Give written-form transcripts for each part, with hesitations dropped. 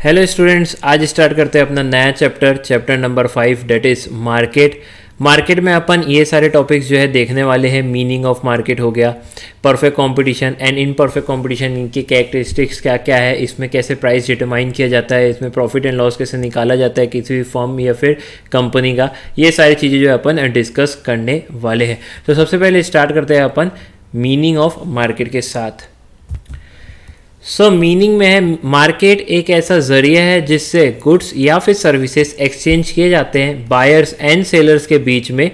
Hello students, आज start करते हैं अपना नया chapter number 5 that is market. Market में अपन ये सारे टॉपिक्स जो है देखने वाले हैं। मीनिंग ऑफ मार्केट हो गया, perfect competition and in perfect competition, इनकी कैरेक्टरिस्टिक्स क्या क्या है, इसमें कैसे प्राइस डिटरमाइन किया जाता है, इसमें प्रॉफिट एंड लॉस कैसे निकाला जाता है किसी भी फर्म या फिर कंपनी का, ये सारी चीज़ें जो है अपन डिस्कस करने वाले हैं। तो सबसे पहले स्टार्ट करते हैं अपन मीनिंग ऑफ मार्केट के साथ। मीनिंग में है मार्केट एक ऐसा जरिया है जिससे गुड्स या फिर सर्विसेज एक्सचेंज किए जाते हैं बायर्स एंड सेलर्स के बीच में,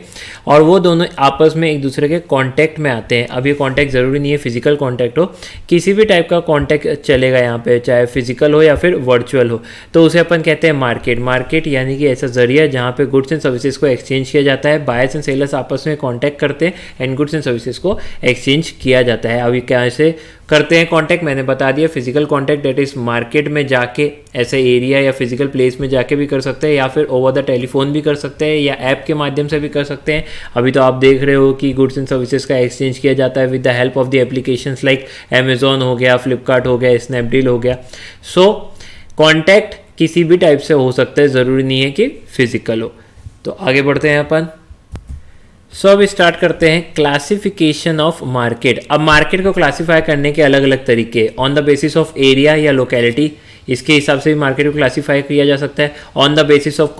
और वो दोनों आपस में एक दूसरे के कांटेक्ट में आते हैं। अब ये कांटेक्ट ज़रूरी नहीं है फिजिकल कांटेक्ट हो, किसी भी टाइप का कांटेक्ट चलेगा यहाँ पे, चाहे फिजिकल हो या फिर वर्चुअल हो, तो उसे अपन कहते हैं मार्केट। मार्केट यानी कि ऐसा जरिया जहाँ पे गुड्स एंड सर्विसेज को एक्सचेंज किया जाता है, बायर्स एंड सेलर्स आपस में कांटेक्ट करते हैं एंड गुड्स एंड सर्विसेज को एक्सचेंज किया जाता है। अभी कैसे करते हैं कांटेक्ट मैंने बता दिया। Physical contact that is market में जाके, ऐसे एरिया या फिजिकल प्लेस में जाके भी कर सकते हैं, या फिर ओवर द टेलीफोन भी कर सकते हैं, या ऐप के माध्यम से भी कर सकते हैं। अभी तो आप देख रहे हो कि गुड्स एंड सर्विसेज का एक्सचेंज किया जाता है with the help of the applications like Amazon हो गया, फ्लिपकार्ट हो गया, स्नैपडील हो गया। सो कॉन्टैक्ट किसी भी टाइप से हो सकता है, ज़रूरी नहीं है कि फिजिकल हो। तो आगे बढ़ते हैं अपन। अब स्टार्ट करते हैं क्लासिफिकेशन ऑफ मार्केट। अब मार्केट को क्लासिफाई करने के अलग अलग तरीके, on the basis of area या लोकेलिटी, इसके हिसाब से भी मार्केट को क्लासिफाई किया जा सकता है। On the basis of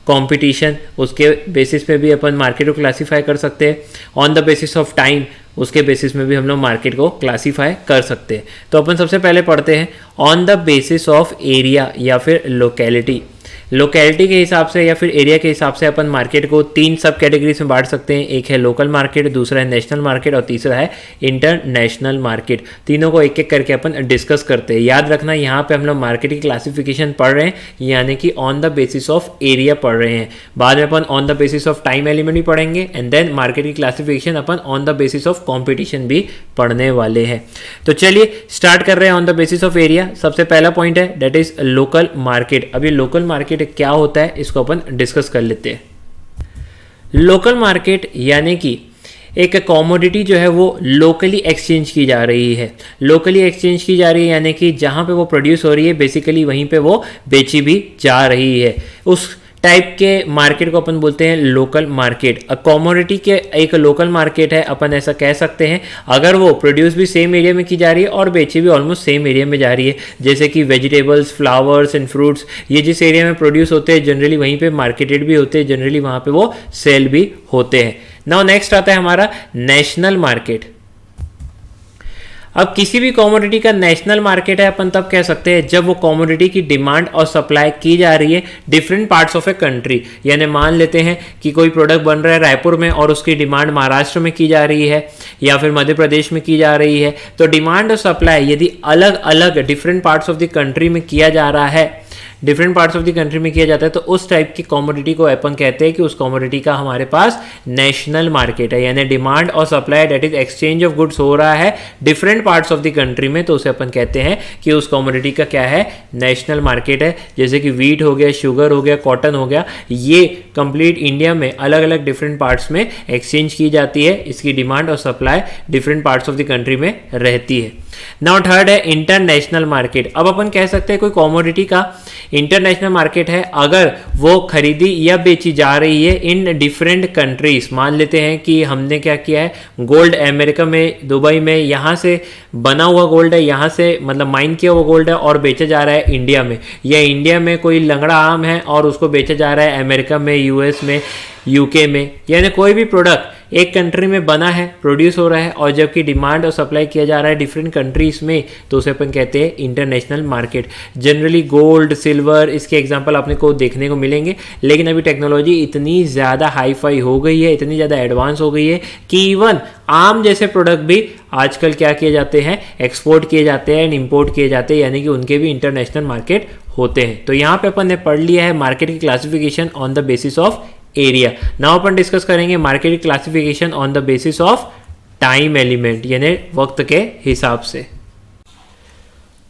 competition, उसके बेसिस पे भी अपन मार्केट को क्लासिफाई कर सकते हैं। On the basis of time, उसके बेसिस में भी हम लोग मार्केट को क्लासिफाई कर सकते हैं। तो अपन सबसे पहले पढ़ते हैं on the basis of area या फिर लोकेलिटी। लोकेलिटी के हिसाब से या फिर एरिया के हिसाब से अपन मार्केट को 3 सब कैटेगरीज में बांट सकते हैं। एक है लोकल मार्केट, दूसरा है नेशनल मार्केट और तीसरा है इंटरनेशनल मार्केट। तीनों को एक एक करके अपन डिस्कस करते हैं। याद रखना यहाँ पे हम लोग मार्केट की क्लासिफिकेशन पढ़ रहे हैं, यानी कि on the basis of area पढ़ रहे हैं। बाद में अपन on the basis of time element भी पढ़ेंगे एंड देन मार्केट की क्लासिफिकेशन अपन on the basis of competition भी पढ़ने वाले हैं। तो चलिए स्टार्ट कर रहे हैं on the basis of area. सबसे पहला पॉइंट है दैट इज लोकल मार्केट। अभी लोकल मार्केट क्या होता है इसको अपन डिस्कस कर लेते हैं। लोकल मार्केट यानी कि एक कॉमोडिटी जो है वो लोकली एक्सचेंज की जा रही है। लोकली एक्सचेंज की जा रही है यानी कि जहां पे वो प्रोड्यूस हो रही है बेसिकली वहीं पे वो बेची भी जा रही है। उस टाइप के मार्केट को अपन बोलते हैं लोकल मार्केट। कॉमोडिटी के एक लोकल मार्केट है, अपन ऐसा कह सकते हैं अगर वो प्रोड्यूस भी सेम एरिया में की जा रही है और बेची भी ऑलमोस्ट सेम एरिया में जा रही है। जैसे कि वेजिटेबल्स, फ्लावर्स एंड फ्रूट्स, ये जिस एरिया में प्रोड्यूस होते हैं जनरली वहीं पे मार्केटेड भी होते हैं, जनरली वहाँ पे वो सेल भी होते हैं। नाउ नेक्स्ट आता है हमारा नेशनल मार्केट। अब किसी भी कॉमोडिटी का नेशनल मार्केट है अपन तब कह सकते हैं जब वो कॉमोडिटी की डिमांड और सप्लाई की जा रही है different parts of a country. यानी मान लेते हैं कि कोई प्रोडक्ट बन रहा है रायपुर में और उसकी डिमांड महाराष्ट्र में की जा रही है या फिर मध्य प्रदेश में की जा रही है। तो डिमांड और सप्लाई यदि अलग अलग different parts of the country में किया जा रहा है, different parts of the country में किया जाता है, तो उस टाइप की कॉमोडिटी को अपन कहते हैं कि उस कॉमोडिटी का हमारे पास नेशनल मार्केट है। यानी डिमांड और supply that is exchange of goods हो रहा है different parts of the country में, तो उसे अपन कहते हैं कि उस कॉमोडिटी का क्या है, नेशनल मार्केट है। जैसे कि वीट हो गया, शुगर हो गया, कॉटन हो गया, ये कंप्लीट इंडिया में अलग अलग डिफरेंट पार्ट्स में एक्सचेंज की जाती है। इसकी डिमांड और supply different parts of the country में रहती है। नाउ थर्ड है इंटरनेशनल मार्केट। अब अपन कह सकते हैं कोई कॉमोडिटी का इंटरनेशनल मार्केट है अगर वो खरीदी या बेची जा रही है इन डिफरेंट कंट्रीज। मान लेते हैं कि हमने क्या किया है, गोल्ड अमेरिका में, दुबई में, यहाँ से बना हुआ गोल्ड है, यहाँ से मतलब माइन किया हुआ गोल्ड है और बेचा जा रहा है इंडिया में, या इंडिया में कोई लंगड़ा आम है और उसको बेचा जा रहा है अमेरिका में, यूएस में, यूके में। यानी कोई भी प्रोडक्ट एक कंट्री में बना है, प्रोड्यूस हो रहा है और जबकि डिमांड और सप्लाई किया जा रहा है डिफरेंट कंट्रीज में, तो उसे अपन कहते हैं international market. Generally gold, silver, इसके एग्जांपल आपने को देखने को मिलेंगे। लेकिन अभी टेक्नोलॉजी इतनी ज़्यादा हाई फाई हो गई है, इतनी ज़्यादा एडवांस हो गई है कि इवन आम जैसे प्रोडक्ट भी आजकल क्या किए जाते हैं, एक्सपोर्ट किए जाते हैं एंड इम्पोर्ट किए जाते हैं, यानी कि उनके भी इंटरनेशनल मार्केट होते हैं। तो यहाँ पे अपन ने पढ़ लिया है मार्केट की classification on the basis of area. Now अपन डिस्कस करेंगे मार्केट की classification on the basis of time element, यानी वक्त के हिसाब से।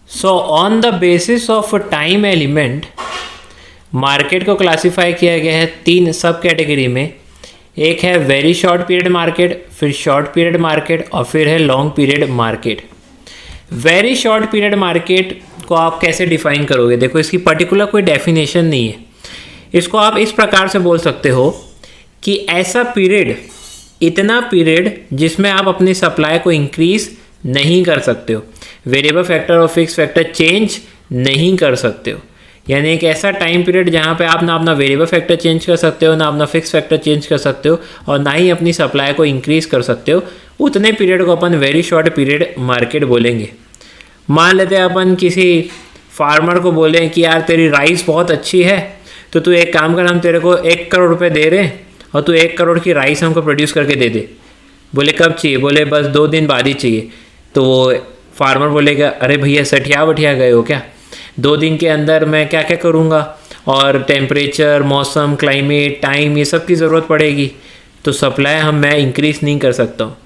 So on the basis of time element market को क्लासिफाई किया गया है 3 सब कैटेगरी में। एक है वेरी शॉर्ट पीरियड मार्केट, फिर शॉर्ट पीरियड मार्केट और फिर है long period market. Very short period market उसको आप कैसे डिफाइन करोगे? देखो, इसकी पर्टिकुलर कोई डेफिनेशन नहीं है। इसको आप इस प्रकार से बोल सकते हो कि ऐसा पीरियड, इतना पीरियड जिसमें आप अपनी सप्लाई को इंक्रीज नहीं कर सकते हो, वेरिएबल फैक्टर और फिक्स फैक्टर चेंज नहीं कर सकते हो। यानी एक ऐसा टाइम पीरियड जहाँ पे आप ना अपना वेरिएबल फैक्टर चेंज कर सकते हो, ना अपना फिक्स फैक्टर चेंज कर सकते हो, और ना ही अपनी सप्लाई को इंक्रीज कर सकते हो, उतने पीरियड को अपन वेरी शॉर्ट पीरियड मार्केट बोलेंगे। मान लेते हैं अपन किसी फार्मर को बोलें कि यार तेरी राइस बहुत अच्छी है, तो तू एक काम कर, हम तेरे को 1 करोड़ रुपए दे रहे हैं और तू 1 करोड़ की राइस हमको प्रोड्यूस करके दे दे। बोले कब चाहिए? बोले बस 2 दिन बाद ही चाहिए। तो वो फार्मर बोलेगा अरे भैया सठिया बठिया गए हो क्या? 2 दिन के अंदर मैं क्या क्या करूँगा, और टेम्परेचर, मौसम, क्लाइमेट, टाइम, ये सब की ज़रूरत पड़ेगी, तो सप्लाई मैं इंक्रीज़ नहीं कर सकता हूँ।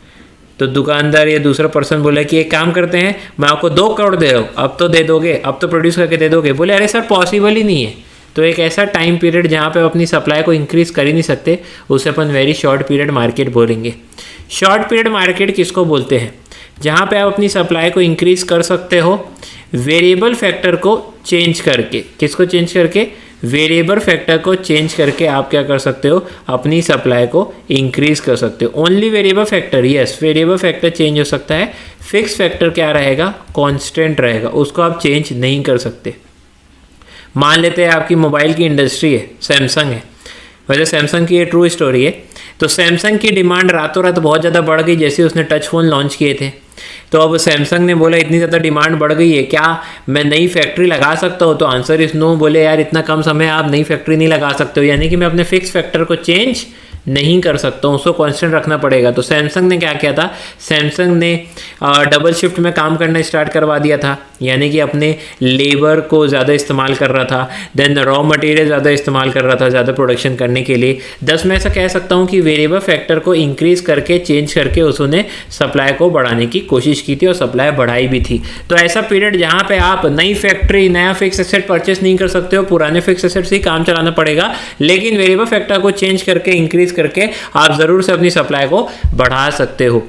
तो दुकानदार या दूसरा पर्सन बोला कि एक काम करते हैं, मैं आपको 2 करोड़ दे रहा हूँ, अब तो दे दोगे, अब तो प्रोड्यूस करके दे दोगे? बोले अरे सर पॉसिबल ही नहीं है। तो एक ऐसा टाइम पीरियड जहाँ पे अपनी सप्लाई को इंक्रीज़ कर ही नहीं सकते, उसे अपन वेरी शॉर्ट पीरियड मार्केट बोलेंगे। शॉर्ट पीरियड मार्केट किसको बोलते हैं? जहाँ पे आप अपनी सप्लाई को इंक्रीज कर सकते हो वेरिएबल फैक्टर को चेंज करके। किसको चेंज करके? वेरिएबल फैक्टर को चेंज करके आप क्या कर सकते हो? अपनी सप्लाई को इंक्रीज कर सकते हो। Only variable factor, yes, variable factor change हो सकता है, फिक्स फैक्टर क्या रहेगा? कांस्टेंट रहेगा, उसको आप चेंज नहीं कर सकते। मान लेते हैं आपकी मोबाइल की इंडस्ट्री है, सैमसंग है। वैसे सैमसंग की ये ट्रू स्टोरी है। तो सैमसंग की डिमांड रातों रात बहुत ज़्यादा बढ़ गई जैसे उसने टच फ़ोन लॉन्च किए थे। तो अब सैमसंग ने बोला इतनी ज़्यादा डिमांड बढ़ गई है, क्या मैं नई फैक्ट्री लगा सकता हूँ? तो आंसर इज नो। बोले यार इतना कम समय आप नई फैक्ट्री नहीं लगा सकते हो, यानी कि मैं अपने फिक्स फैक्टर को चेंज नहीं कर सकता हूँ, उसको कांस्टेंट रखना पड़ेगा। तो सैमसंग ने क्या किया था? सैमसंग ने डबल शिफ्ट में काम करना स्टार्ट करवा दिया था, यानी कि अपने लेबर को ज़्यादा इस्तेमाल कर रहा था, देन रॉ मटेरियल ज़्यादा इस्तेमाल कर रहा था ज़्यादा प्रोडक्शन करने के लिए। 10 मैं ऐसा कह सकता हूँ कि वेरिएबल फैक्टर को इंक्रीज करके, चेंज करके उसने सप्लाई को बढ़ाने की कोशिश की थी और सप्लाई बढ़ाई भी थी। तो ऐसा पीरियड जहाँ पे आप नई फैक्ट्री, नया फिक्स एसेट परचेस नहीं कर सकते हो, पुराने फिक्स एसेट से ही काम चलाना पड़ेगा, लेकिन वेरिएबल फैक्टर को चेंज करके, इंक्रीज करके आप जरूर से अपनी सप्लाई को बढ़ा सकते हो।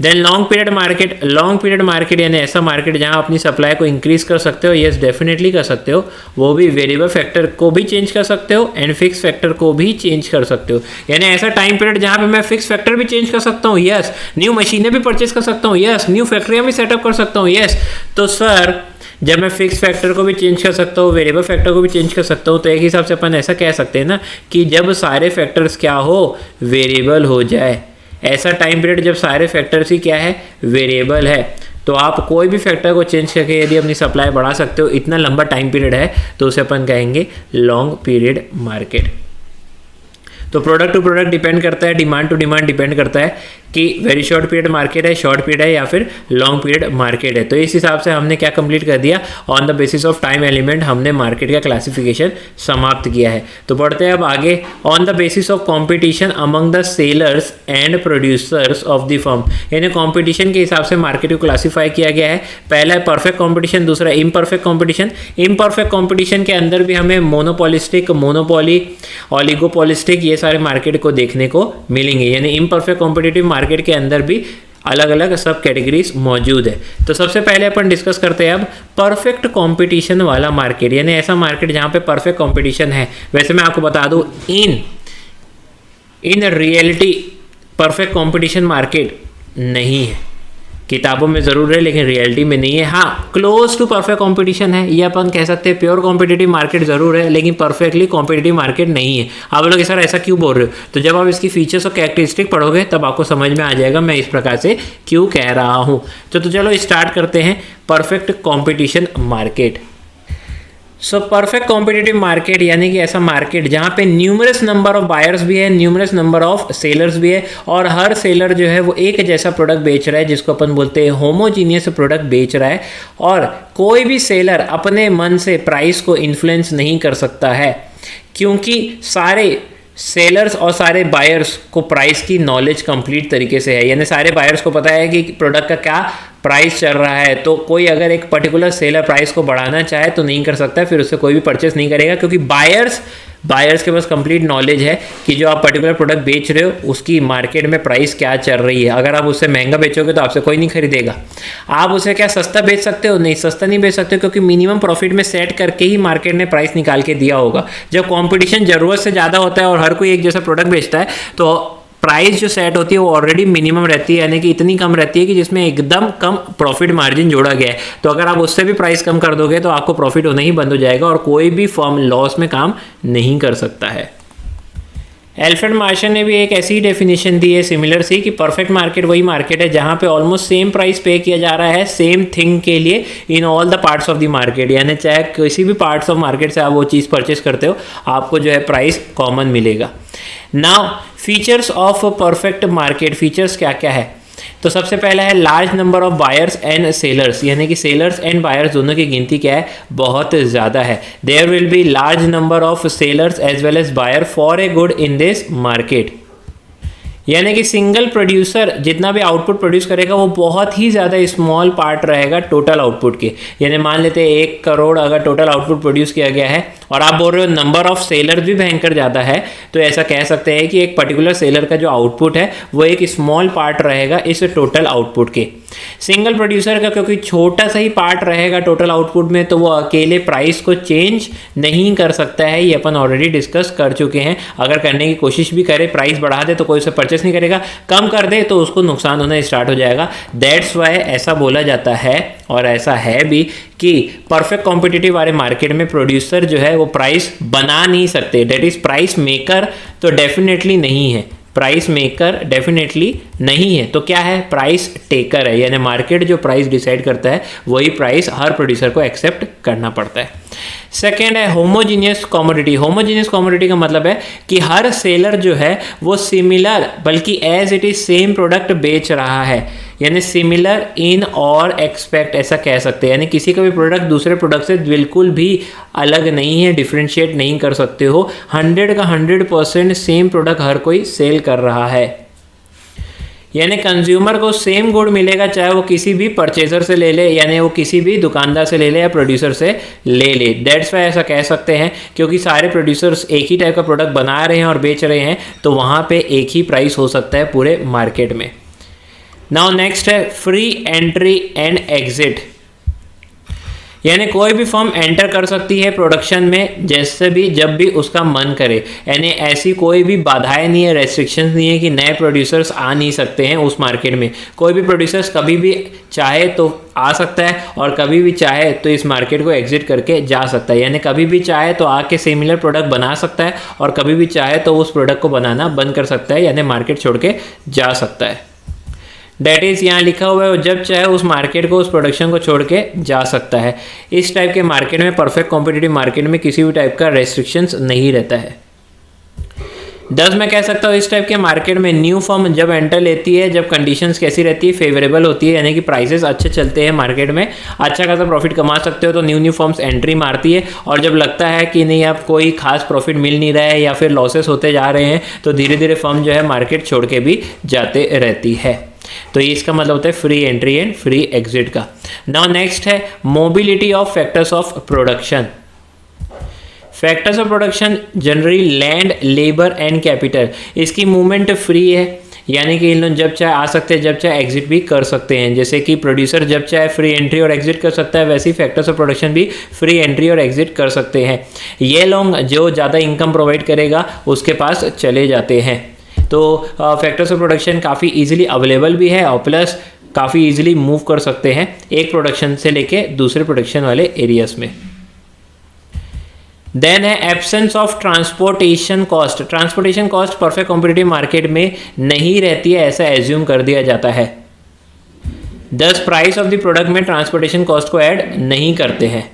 Then long period market. Long period market यानी ऐसा मार्केट जहां अपनी सप्लाई को इंक्रीज कर सकते हो, यस डेफिनेटली कर सकते हो, वो भी वेरिएबल फैक्टर को भी चेंज कर सकते हो एंड फिक्स फैक्टर को भी चेंज कर सकते हो। यानी ऐसा टाइम पीरियड जहां पे मैं फिक्स फैक्टर भी चेंज कर सकता हूँ, यस, न्यू मशीनें भी परचेज कर सकता हूँ, यस, न्यू फैक्ट्रियां भी सेटअप कर सकता हूँ, यस। तो सर जब मैं फिक्स फैक्टर को भी चेंज कर सकता हूँ, वेरिएबल फैक्टर को भी चेंज कर सकता हूँ, तो एक हिसाब से अपन ऐसा कह सकते हैं ना कि जब सारे फैक्टर्स क्या हो, वेरिएबल हो जाए। ऐसा टाइम पीरियड जब सारे फैक्टर्स ही क्या है, वेरिएबल है, तो आप कोई भी फैक्टर को चेंज करके यदि अपनी सप्लाई बढ़ा सकते हो, इतना लंबा टाइम पीरियड है, तो उसे अपन कहेंगे लॉन्ग पीरियड मार्केट। तो प्रोडक्ट टू प्रोडक्ट डिपेंड करता है, डिमांड टू डिमांड डिपेंड करता है कि वेरी शॉर्ट पीरियड मार्केट है, शॉर्ट पीरियड है, या फिर लॉन्ग पीरियड मार्केट है। तो इस हिसाब से हमने क्या कंप्लीट कर दिया, on the basis of time element हमने मार्केट का क्लासिफिकेशन समाप्त किया है। तो बढ़ते हैं अब आगे, on the basis of competition among the sellers and producers of the firm. यानी कॉम्पिटिशन के हिसाब से मार्केट को क्लासीफाई किया गया है। पहला है परफेक्ट कॉम्पिटिशन, दूसरा इम्परफेक्ट कॉम्पिटिशन। इम्परफेक्ट कॉम्पिटिशन के अंदर भी हमें मोनोपोलिस्टिक, मोनोपोली, ऑलिगोपोलिस्टिक, ये सारे मार्केट को देखने को मिलेंगे। यानी इम्परफेक्ट कॉम्पिटिटिव मार्केट के अंदर भी अलग अलग सब कैटेगरीज मौजूद है। तो सबसे पहले अपन डिस्कस करते हैं अब परफेक्ट कंपटीशन वाला मार्केट, यानी ऐसा मार्केट जहां पे परफेक्ट कंपटीशन है। वैसे मैं आपको बता दूं, in reality perfect competition market नहीं है। किताबों में ज़रूर है लेकिन रियलिटी में नहीं है। हाँ, क्लोज टू परफेक्ट कंपटीशन है, ये अपन कह सकते हैं। प्योर कॉम्पिटिटिव मार्केट ज़रूर है लेकिन परफेक्टली कॉम्पिटिटिव मार्केट नहीं है। आप लोग सर ऐसा क्यों बोल रहे हो? तो जब आप इसकी फीचर्स और कैरेक्टरिस्टिक पढ़ोगे तब आपको समझ में आ जाएगा मैं इस प्रकार से क्यों कह रहा हूँ। तो चलो स्टार्ट करते हैं perfect competition market. So perfect competitive market यानी कि ऐसा मार्केट जहाँ पे न्यूमरस नंबर ऑफ बायर्स भी है, न्यूमरस नंबर ऑफ सेलर्स भी है, और हर सेलर जो है वो एक जैसा प्रोडक्ट बेच रहा है, जिसको अपन बोलते हैं होमोजीनियस प्रोडक्ट बेच रहा है, और कोई भी सेलर अपने मन से प्राइस को इन्फ्लुएंस नहीं कर सकता है, क्योंकि सारे सेलर्स और सारे बायर्स को प्राइस की नॉलेज कंप्लीट तरीके से है। यानी सारे बायर्स को पता है कि प्रोडक्ट का क्या प्राइस चल रहा है। तो कोई अगर एक पर्टिकुलर सेलर प्राइस को बढ़ाना चाहे तो नहीं कर सकता, फिर उससे कोई भी परचेस नहीं करेगा, क्योंकि बायर्स के पास कंप्लीट नॉलेज है कि जो आप पर्टिकुलर प्रोडक्ट बेच रहे हो उसकी मार्केट में प्राइस क्या चल रही है। अगर आप उससे महंगा बेचोगे तो आपसे कोई नहीं खरीदेगा। आप उसे क्या सस्ता बेच सकते हो? नहीं, सस्ता नहीं बेच सकते, क्योंकि मिनिमम प्रॉफिट में सेट करके ही मार्केट ने प्राइस निकाल के दिया होगा। जब कंपटीशन ज़रूरत से ज़्यादा होता है और हर कोई एक जैसा प्रोडक्ट बेचता है तो प्राइस जो सेट होती है वो ऑलरेडी मिनिमम रहती है, यानी कि इतनी कम रहती है कि जिसमें एकदम कम प्रॉफिट मार्जिन जोड़ा गया है। तो अगर आप उससे भी प्राइस कम कर दोगे तो आपको प्रॉफिट होना ही बंद हो जाएगा और कोई भी फर्म लॉस में काम नहीं कर सकता है। एल्फ्रेड मार्शन ने भी एक ऐसी डेफिनेशन दी है सिमिलर सी कि परफेक्ट मार्केट वही मार्केट है जहां पे ऑलमोस्ट सेम प्राइस पे किया जा रहा है सेम थिंग के लिए in all the parts of the market, यानी चाहे किसी भी पार्ट्स ऑफ मार्केट से आप वो चीज़ परचेस करते हो आपको जो है प्राइस कॉमन मिलेगा। Now features of perfect market, features क्या क्या है? तो सबसे पहला है large number of buyers and sellers, यानी कि सेलर्स एंड बायर्स दोनों की गिनती क्या है? बहुत ज़्यादा है। There will be large number of sellers as well as buyer for a good in this market, यानी कि सिंगल प्रोड्यूसर जितना भी आउटपुट प्रोड्यूस करेगा वो बहुत ही ज़्यादा स्मॉल पार्ट रहेगा टोटल आउटपुट के। यानी मान लेते हैं 1 करोड़ अगर टोटल आउटपुट प्रोड्यूस किया गया है और आप बोल रहे हो नंबर ऑफ सेलर भी भयंकर ज़्यादा है, तो ऐसा कह सकते हैं कि एक पर्टिकुलर सेलर का जो आउटपुट है वो एक स्मॉल पार्ट रहेगा इस टोटल आउटपुट के। सिंगल प्रोड्यूसर का क्योंकि छोटा सा ही पार्ट रहेगा टोटल आउटपुट में, तो वो अकेले प्राइस को चेंज नहीं कर सकता है, ये अपन ऑलरेडी डिस्कस कर चुके हैं। अगर करने की कोशिश भी करे, प्राइस बढ़ा दे तो कोई उसे परचेस नहीं करेगा, कम कर दे तो उसको नुकसान होना स्टार्ट हो जाएगा। दैट्स वाई ऐसा बोला जाता है और ऐसा है भी कि परफेक्ट कॉम्पिटिटिव वाले मार्केट में प्रोड्यूसर जो है वो प्राइस बना नहीं सकते। दैट इज प्राइस मेकर तो डेफिनेटली नहीं है, प्राइस मेकर डेफिनेटली नहीं है, तो क्या है? प्राइस टेकर है, यानी मार्केट जो प्राइस डिसाइड करता है वही प्राइस हर प्रोड्यूसर को एक्सेप्ट करना पड़ता है। सेकेंड है होमोजीनियस कमोडिटी। होमोजीनियस कमोडिटी का मतलब है कि हर सेलर जो है वो सिमिलर बल्कि as it is same product बेच रहा है, यानी सिमिलर इन और एक्सपेक्ट ऐसा कह सकते हैं, यानी किसी का भी प्रोडक्ट दूसरे प्रोडक्ट से बिल्कुल भी अलग नहीं है, डिफ्रेंशिएट नहीं कर सकते हो। 100 का 100% सेम प्रोडक्ट हर कोई सेल कर रहा है, यानी कंज्यूमर को सेम गुड मिलेगा चाहे वो किसी भी परचेजर से ले ले, यानी वो किसी भी दुकानदार से ले ले या प्रोड्यूसर से ले ले। दैट्स वाई ऐसा कह सकते हैं क्योंकि सारे प्रोड्यूसर्स एक ही टाइप का प्रोडक्ट बना रहे हैं और बेच रहे हैं, तो वहाँ पे एक ही प्राइस हो सकता है पूरे मार्केट में। नाउ नेक्स्ट है फ्री एंट्री एंड एग्जिट, यानी कोई भी फर्म एंटर कर सकती है प्रोडक्शन में जैसे भी जब भी उसका मन करे, यानी ऐसी कोई भी बाधाएं नहीं है, रेस्ट्रिक्शंस नहीं है कि नए प्रोड्यूसर्स आ नहीं सकते हैं उस मार्केट में। कोई भी प्रोड्यूसर्स कभी भी चाहे तो आ सकता है और कभी भी चाहे तो इस मार्केट को एग्जिट करके जा सकता है, यानी कभी भी चाहे तो आके सिमिलर प्रोडक्ट बना सकता है और कभी भी चाहे तो उस प्रोडक्ट को बनाना बंद कर सकता है, यानी मार्केट छोड़ के जा सकता है। डेट इज़ यहाँ लिखा हुआ है जब चाहे उस मार्केट को उस प्रोडक्शन को छोड़ के जा सकता है। इस टाइप के मार्केट में, परफेक्ट कॉम्पिटिटिव मार्केट में किसी भी टाइप का रेस्ट्रिक्शंस नहीं रहता है। 10 मैं कह सकता हूँ इस टाइप के मार्केट में न्यू फर्म जब एंटर लेती है, जब कंडीशंस कैसी रहती है? फेवरेबल होती है, यानी कि प्राइसेस अच्छे चलते हैं मार्केट में, अच्छा खासा प्रॉफिट कमा सकते हो, तो न्यू फर्म्स एंट्री मारती है। और जब लगता है कि नहीं अब कोई खास प्रॉफिट मिल नहीं रहा है या फिर लॉसेस होते जा रहे हैं, तो धीरे धीरे फर्म जो है मार्केट छोड़ के भी जाते रहती है। तो ये इसका मतलब होता है free entry and free exit का। नाउ नेक्स्ट है mobility of factors of production. Factors of production generally land, labour and capital, इसकी मूवमेंट फ्री है, यानी कि इन लोग जब चाहे आ सकते हैं, जब चाहे एग्जिट भी कर सकते हैं। जैसे कि प्रोड्यूसर जब चाहे फ्री एंट्री और एग्जिट कर सकता है, वैसे ही फैक्टर्स ऑफ प्रोडक्शन भी फ्री एंट्री और एग्जिट कर सकते हैं। ये लोग जो ज़्यादा इनकम प्रोवाइड करेगा उसके पास चले जाते हैं। तो फैक्टर्स ऑफ प्रोडक्शन काफ़ी इजीली अवेलेबल भी है और प्लस काफ़ी इजीली मूव कर सकते हैं एक प्रोडक्शन से लेके दूसरे प्रोडक्शन वाले एरियाज में। देन है absence of transportation cost. Transportation cost perfect competitive market में नहीं रहती है, ऐसा एज्यूम कर दिया जाता है। 10 प्राइस ऑफ द प्रोडक्ट में ट्रांसपोर्टेशन कॉस्ट को ऐड नहीं करते हैं।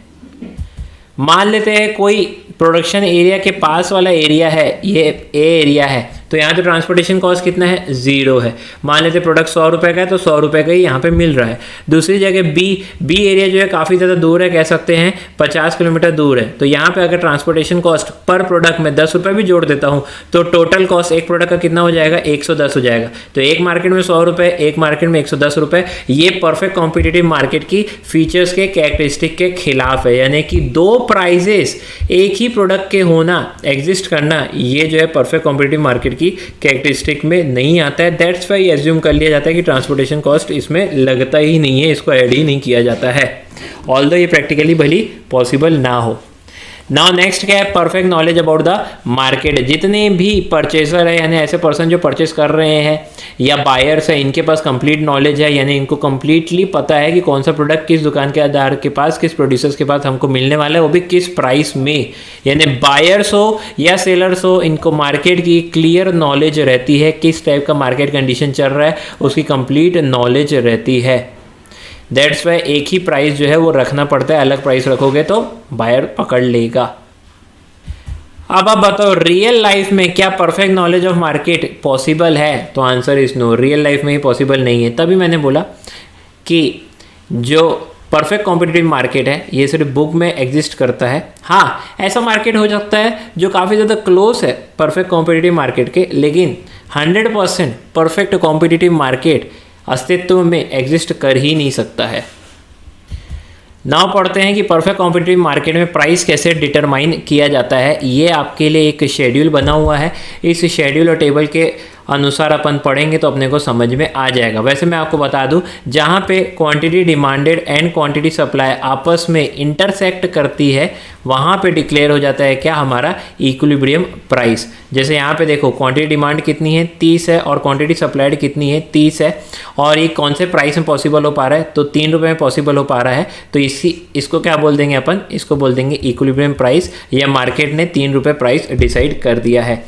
मान लेते हैं कोई प्रोडक्शन एरिया के पास वाला एरिया है, ये ए एरिया है, तो यहाँ तो ट्रांसपोर्टेशन कॉस्ट कितना है, 0 है। मान लेते प्रोडक्ट 100 रुपये का है तो 100 रुपये का ही यहाँ पे मिल रहा है। दूसरी जगह बी एरिया जो है काफ़ी ज़्यादा दूर है, कह सकते हैं 50 किलोमीटर दूर है। तो यहाँ पे अगर ट्रांसपोर्टेशन कॉस्ट पर प्रोडक्ट में 10 रुपये भी जोड़ देता हूँ तो टोटल कॉस्ट एक प्रोडक्ट का कितना हो जाएगा, 110 हो जाएगा। तो एक मार्केट में 100 रुपये, एक मार्केट में 110 रुपये। ये परफेक्ट कॉम्पिटिटिव मार्केट की फीचर्स के कैरेक्टरिस्टिक के खिलाफ है, यानी कि दो प्राइजेस एक ही प्रोडक्ट के होना, एग्जिस्ट करना, ये जो है परफेक्ट कॉम्पिटिटिव मार्केट की कैरेक्टरिस्टिक में नहीं आता है। दैट्स वाई एज्यूम कर लिया जाता है कि ट्रांसपोर्टेशन कॉस्ट इसमें लगता ही नहीं है, इसको ऐड ही नहीं किया जाता है, ऑल्दो ये प्रैक्टिकली भली पॉसिबल ना हो। नाउ नेक्स्ट क्या है, perfect knowledge about the market. जितने भी परचेजर है, यानी ऐसे पर्सन जो परचेस कर रहे हैं या बायर्स है, इनके पास कंप्लीट नॉलेज है, यानी इनको कंप्लीटली पता है कि कौन सा प्रोडक्ट किस दुकान के आधार के पास, किस प्रोड्यूसर्स के पास हमको मिलने वाला है, वो भी किस प्राइस में। यानी बायर्स हो या सेलर्स हो, इनको मार्केट की क्लियर नॉलेज रहती है, किस टाइप का मार्केट कंडीशन चल रहा है उसकी कंप्लीट नॉलेज रहती है। दैट्स वाई एक ही प्राइस जो है वो रखना पड़ता है, अलग प्राइस रखोगे तो बायर पकड़ लेगा। अब आप बताओ रियल लाइफ में क्या perfect knowledge of market possible है, तो answer is no, real life में ही पॉसिबल नहीं है। तभी मैंने बोला कि जो परफेक्ट कॉम्पिटिटिव मार्केट है ये सिर्फ बुक में एग्जिस्ट करता है। हाँ, ऐसा मार्केट हो सकता है जो काफ़ी ज़्यादा क्लोज है परफेक्ट कॉम्पिटिटिव मार्केट के, लेकिन 100% परफेक्ट कॉम्पिटिटिव मार्केट अस्तित्व में एग्जिस्ट कर ही नहीं सकता है। नाउ पढ़ते हैं कि परफेक्ट कॉम्पिटिटिव मार्केट में प्राइस कैसे डिटरमाइन किया जाता है। ये आपके लिए एक शेड्यूल बना हुआ है, इस शेड्यूल और टेबल के अनुसार अपन पढ़ेंगे तो अपने को समझ में आ जाएगा। वैसे मैं आपको बता दूं, जहाँ पे quantity demanded and quantity supply आपस में इंटरसेक्ट करती है वहाँ पे डिक्लेयर हो जाता है क्या, हमारा इक्विलिब्रियम प्राइस। जैसे यहाँ पे देखो क्वांटिटी डिमांड कितनी है, 30 है, और क्वांटिटी सप्लाइड कितनी है, 30 है, और ये कौन से प्राइस में पॉसिबल हो पा रहा है, तो 3 रुपये में पॉसिबल हो पा रहा है। तो इसको क्या बोल देंगे अपन, इसको बोल देंगे इक्विलिब्रियम प्राइस, या मार्केट ने 3 रुपये प्राइस डिसाइड कर दिया है।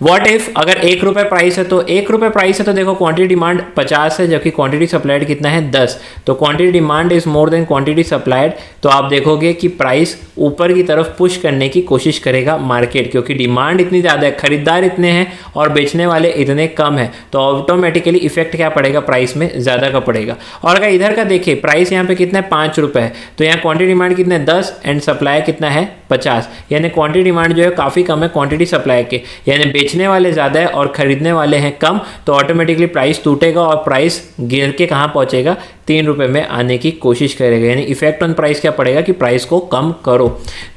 व्हाट इफ अगर 1 रुपये प्राइस है, तो 1 रुपये प्राइस है तो देखो क्वांटिटी डिमांड 50 है जबकि क्वांटिटी सप्लाइड कितना है, 10। तो quantity demand is more than quantity supplied, तो आप देखोगे कि प्राइस ऊपर की तरफ पुश करने की कोशिश करेगा मार्केट, क्योंकि डिमांड इतनी ज़्यादा है, खरीदार इतने हैं और बेचने वाले इतने कम हैं, तो ऑटोमेटिकली इफेक्ट क्या पड़ेगा, प्राइस में ज़्यादा का पड़ेगा। और अगर इधर का देखिए प्राइस यहाँ पे कितना है, 5 रुपये है, तो यहाँ क्वांटिटी डिमांड कितना है, 10, एंड सप्लाई कितना है, 50। यानी क्वांटिटी डिमांड जो है काफ़ी कम है क्वांटिटी सप्लाई के, यानी बेचने वाले ज़्यादा है और खरीदने वाले हैं कम, तो ऑटोमेटिकली प्राइस टूटेगा और प्राइस गिर के कहाँ पहुँचेगा, 3 रुपये में आने की कोशिश करेगा। यानी इफेक्ट ऑन प्राइस क्या पड़ेगा कि प्राइस को कम करो।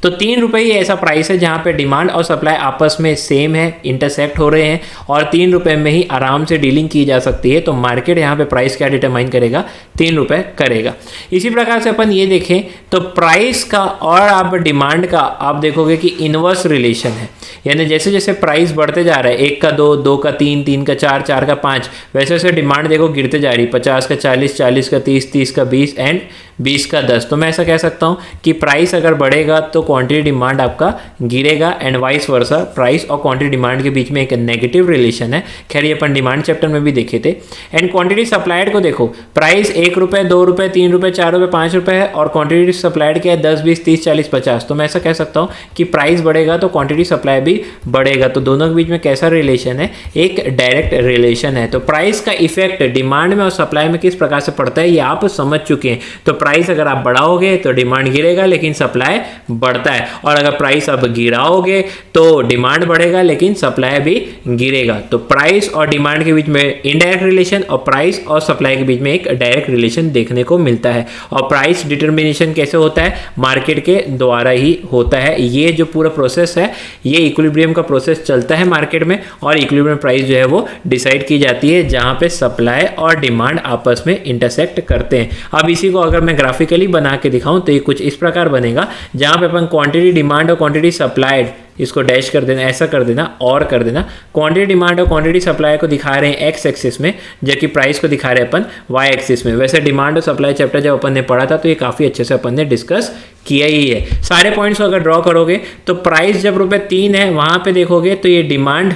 तो 3 रुपये ही ऐसा प्राइस है जहाँ पे डिमांड और सप्लाई आपस में सेम है, इंटरसेक्ट हो रहे हैं, और 3 रुपये में ही आराम से डीलिंग की जा सकती है। तो मार्केट यहाँ पे प्राइस क्या डिटरमाइन करेगा, 3 रुपये करेगा। इसी प्रकार से अपन ये देखें तो प्राइस का और आप डिमांड का आप देखोगे कि इनवर्स रिलेशन है, यानी जैसे जैसे प्राइस बढ़ते जा रहा है, 1 का 2, 2 का 3, 3 का 4, 4 का 5, वैसे वैसे डिमांड देखो गिरते जा रही, 50 का 40, 40 का 30, 30 का 20 एंड 20 का 10। तो मैं ऐसा कह सकता हूँ कि प्राइस अगर बढ़ेगा तो क्वांटिटी डिमांड आपका गिरेगा, एंड वाइस वर्सा, प्राइस और क्वांटिटी डिमांड के बीच में एक नेगेटिव रिलेशन है। खैर ये अपन डिमांड चैप्टर में भी देखे थे। एंड क्वांटिटी सप्लाइड को देखो, प्राइस 1 रुपये, 2 रुपये, 3 रुपये, 4 रुपये, 5 रुपये है, और क्वांटिटी सप्लाइड क्या है, 10, 20, 30, 40, 50। तो मैं ऐसा कह सकता हूँ कि प्राइस बढ़ेगा तो क्वांटिटी सप्लाई भी बढ़ेगा। तो दोनों के बीच में कैसा रिलेशन है, एक डायरेक्ट रिलेशन है। तो प्राइस का इफेक्ट डिमांड में और सप्लाई में किस प्रकार से पड़ता है ये आप समझ चुके हैं। तो प्राइस अगर आप बढ़ाओगे तो डिमांड गिरेगा लेकिन सप्लाई बढ़ता है, और अगर प्राइस आप गिराओगे तो डिमांड बढ़ेगा लेकिन सप्लाई भी गिरेगा। तो प्राइस और डिमांड के बीच में इनडायरेक्ट रिलेशन और प्राइस और सप्लाई के बीच में एक डायरेक्ट रिलेशन देखने को मिलता है। और प्राइस डिटर्मिनेशन कैसे होता है, मार्केट के द्वारा ही होता है। ये जो पूरा प्रोसेस है ये इक्विलिब्रियम का प्रोसेस चलता है मार्केट में, और इक्विलिब्रियम प्राइस जो है वो डिसाइड की जाती है जहां पे सप्लाई और डिमांड आपस में इंटरसेक्ट करते हैं। अब इसी को अगर मैं ग्राफिकली बना के दिखाऊं तो ये कुछ इस प्रकार बनेगा, जहां पे अपन क्वांटिटी डिमांड और क्वांटिटी सप्लाइड, इसको डैश कर देना, ऐसा कर देना और कर देना, क्वांटिटी डिमांड और क्वांटिटी सप्लाई को दिखा रहे हैं एक्स एक्सिस में, जबकि प्राइस को दिखा रहे हैं अपन वाई एक्सिस में। वैसे डिमांड और सप्लाई चैप्टर जब अपन ने पढ़ा था तो ये काफ़ी अच्छे से अपन ने डिस्कस किया ही है। सारे पॉइंट्स को अगर ड्रॉ करोगे तो प्राइस जब ₹3 है वहाँ पे देखोगे तो ये डिमांड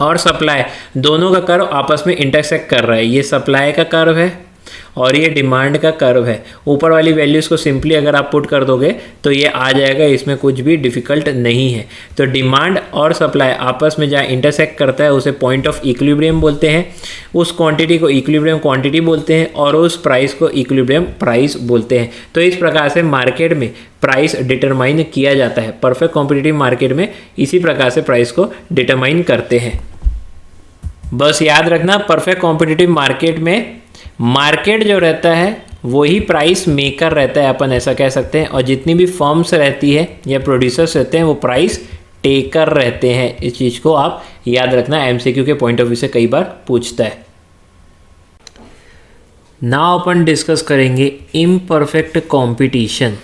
और सप्लाई दोनों का कर्व आपस में इंटरसेक्ट कर रहा है। ये सप्लाई का कर्व है और ये डिमांड का कर्व है। ऊपर वाली वैल्यूज़ को सिंपली अगर आप पुट कर दोगे तो ये आ जाएगा, इसमें कुछ भी डिफ़िकल्ट नहीं है। तो डिमांड और सप्लाई आपस में जहाँ इंटरसेक्ट करता है उसे पॉइंट ऑफ इक्विलिब्रियम बोलते हैं, उस क्वांटिटी को इक्विलिब्रियम क्वांटिटी बोलते हैं और उस प्राइस को इक्विलिब्रियम प्राइस बोलते हैं। तो इस प्रकार से मार्केट में प्राइस डिटरमाइन किया जाता है। परफेक्ट कॉम्पिटिटिव मार्केट में इसी प्रकार से प्राइस को डिटरमाइन करते हैं। बस याद रखना, परफेक्ट कॉम्पिटिटिव मार्केट में मार्केट जो रहता है वही प्राइस मेकर रहता है, अपन ऐसा कह सकते हैं, और जितनी भी फर्म्स रहती है या प्रोड्यूसर्स रहते हैं वो प्राइस टेकर रहते हैं। इस चीज़ को आप याद रखना, एमसीक्यू के पॉइंट ऑफ व्यू से कई बार पूछता है। नाउ अपन डिस्कस करेंगे imperfect competition.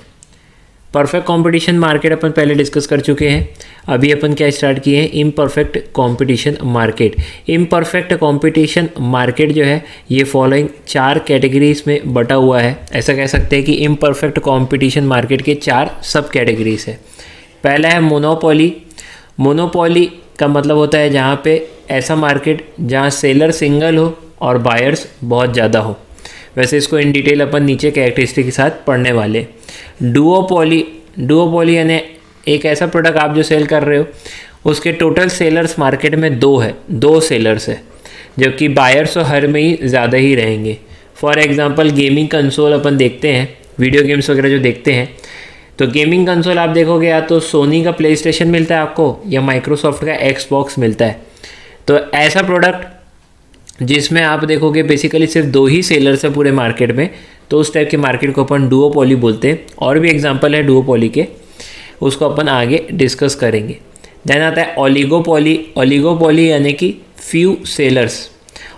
Perfect competition market अपन पहले डिस्कस कर चुके हैं, अभी अपन क्या स्टार्ट किए हैं, imperfect competition market. Imperfect competition market जो है ये फॉलोइंग 4 कैटेगरीज में बटा हुआ है। ऐसा कह सकते हैं कि इम्परफेक्ट कंपटीशन मार्केट के 4 सब कैटेगरीज है। पहला है मोनोपोली। मोनोपोली का मतलब होता है जहाँ पे ऐसा मार्केट जहाँ सेलर सिंगल हो और बायर्स बहुत ज़्यादा हो। वैसे इसको इन डिटेल अपन नीचे कैरेक्टरिस्टिक के साथ पढ़ने वाले। डुओपोली, डुओपोली यानी एक ऐसा प्रोडक्ट आप जो सेल कर रहे हो उसके टोटल सेलर्स मार्केट में 2 है, 2 सेलर्स है, जबकि बायर्स तो हर में ही ज़्यादा ही रहेंगे। फॉर एग्जांपल गेमिंग कंसोल अपन देखते हैं, वीडियो गेम्स वगैरह जो देखते हैं, तो गेमिंग कंसोल आप देखोगे या तो सोनी का प्ले स्टेशन मिलता है आपको या माइक्रोसॉफ्ट का एक्सबॉक्स मिलता है। तो ऐसा प्रोडक्ट जिसमें आप देखोगे बेसिकली सिर्फ 2 ही सेलर्स है पूरे मार्केट में, तो उस टाइप के मार्केट को अपन डुओपोली बोलते हैं। और भी एग्जांपल है डुओपोली के, उसको अपन आगे डिस्कस करेंगे। देन आता है ओलिगोपोली। ओलिगोपोली यानी कि फ्यू सेलर्स।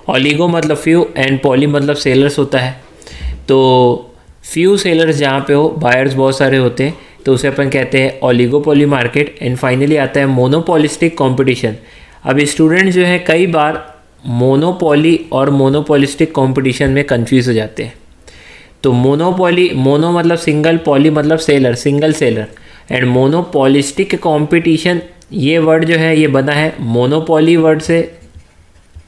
ओलिगो मतलब फ्यू एंड पॉली मतलब सेलर्स होता है। तो फ्यू सेलर्स जहाँ पे हो, बायर्स बहुत सारे होते हैं, तो उसे अपन कहते हैं ओलिगोपोली मार्केट। एंड फाइनली आता है मोनोपोलिस्टिक कंपटीशन। अब स्टूडेंट जो है कई बार मोनोपोली और मोनोपोलिस्टिक कंपटीशन में कंफ्यूज हो जाते हैं। तो मोनोपोली, मोनो मतलब सिंगल, पॉली मतलब seller, single seller, and monopolistic competition ये वर्ड जो है ये बना है मोनोपोली वर्ड से,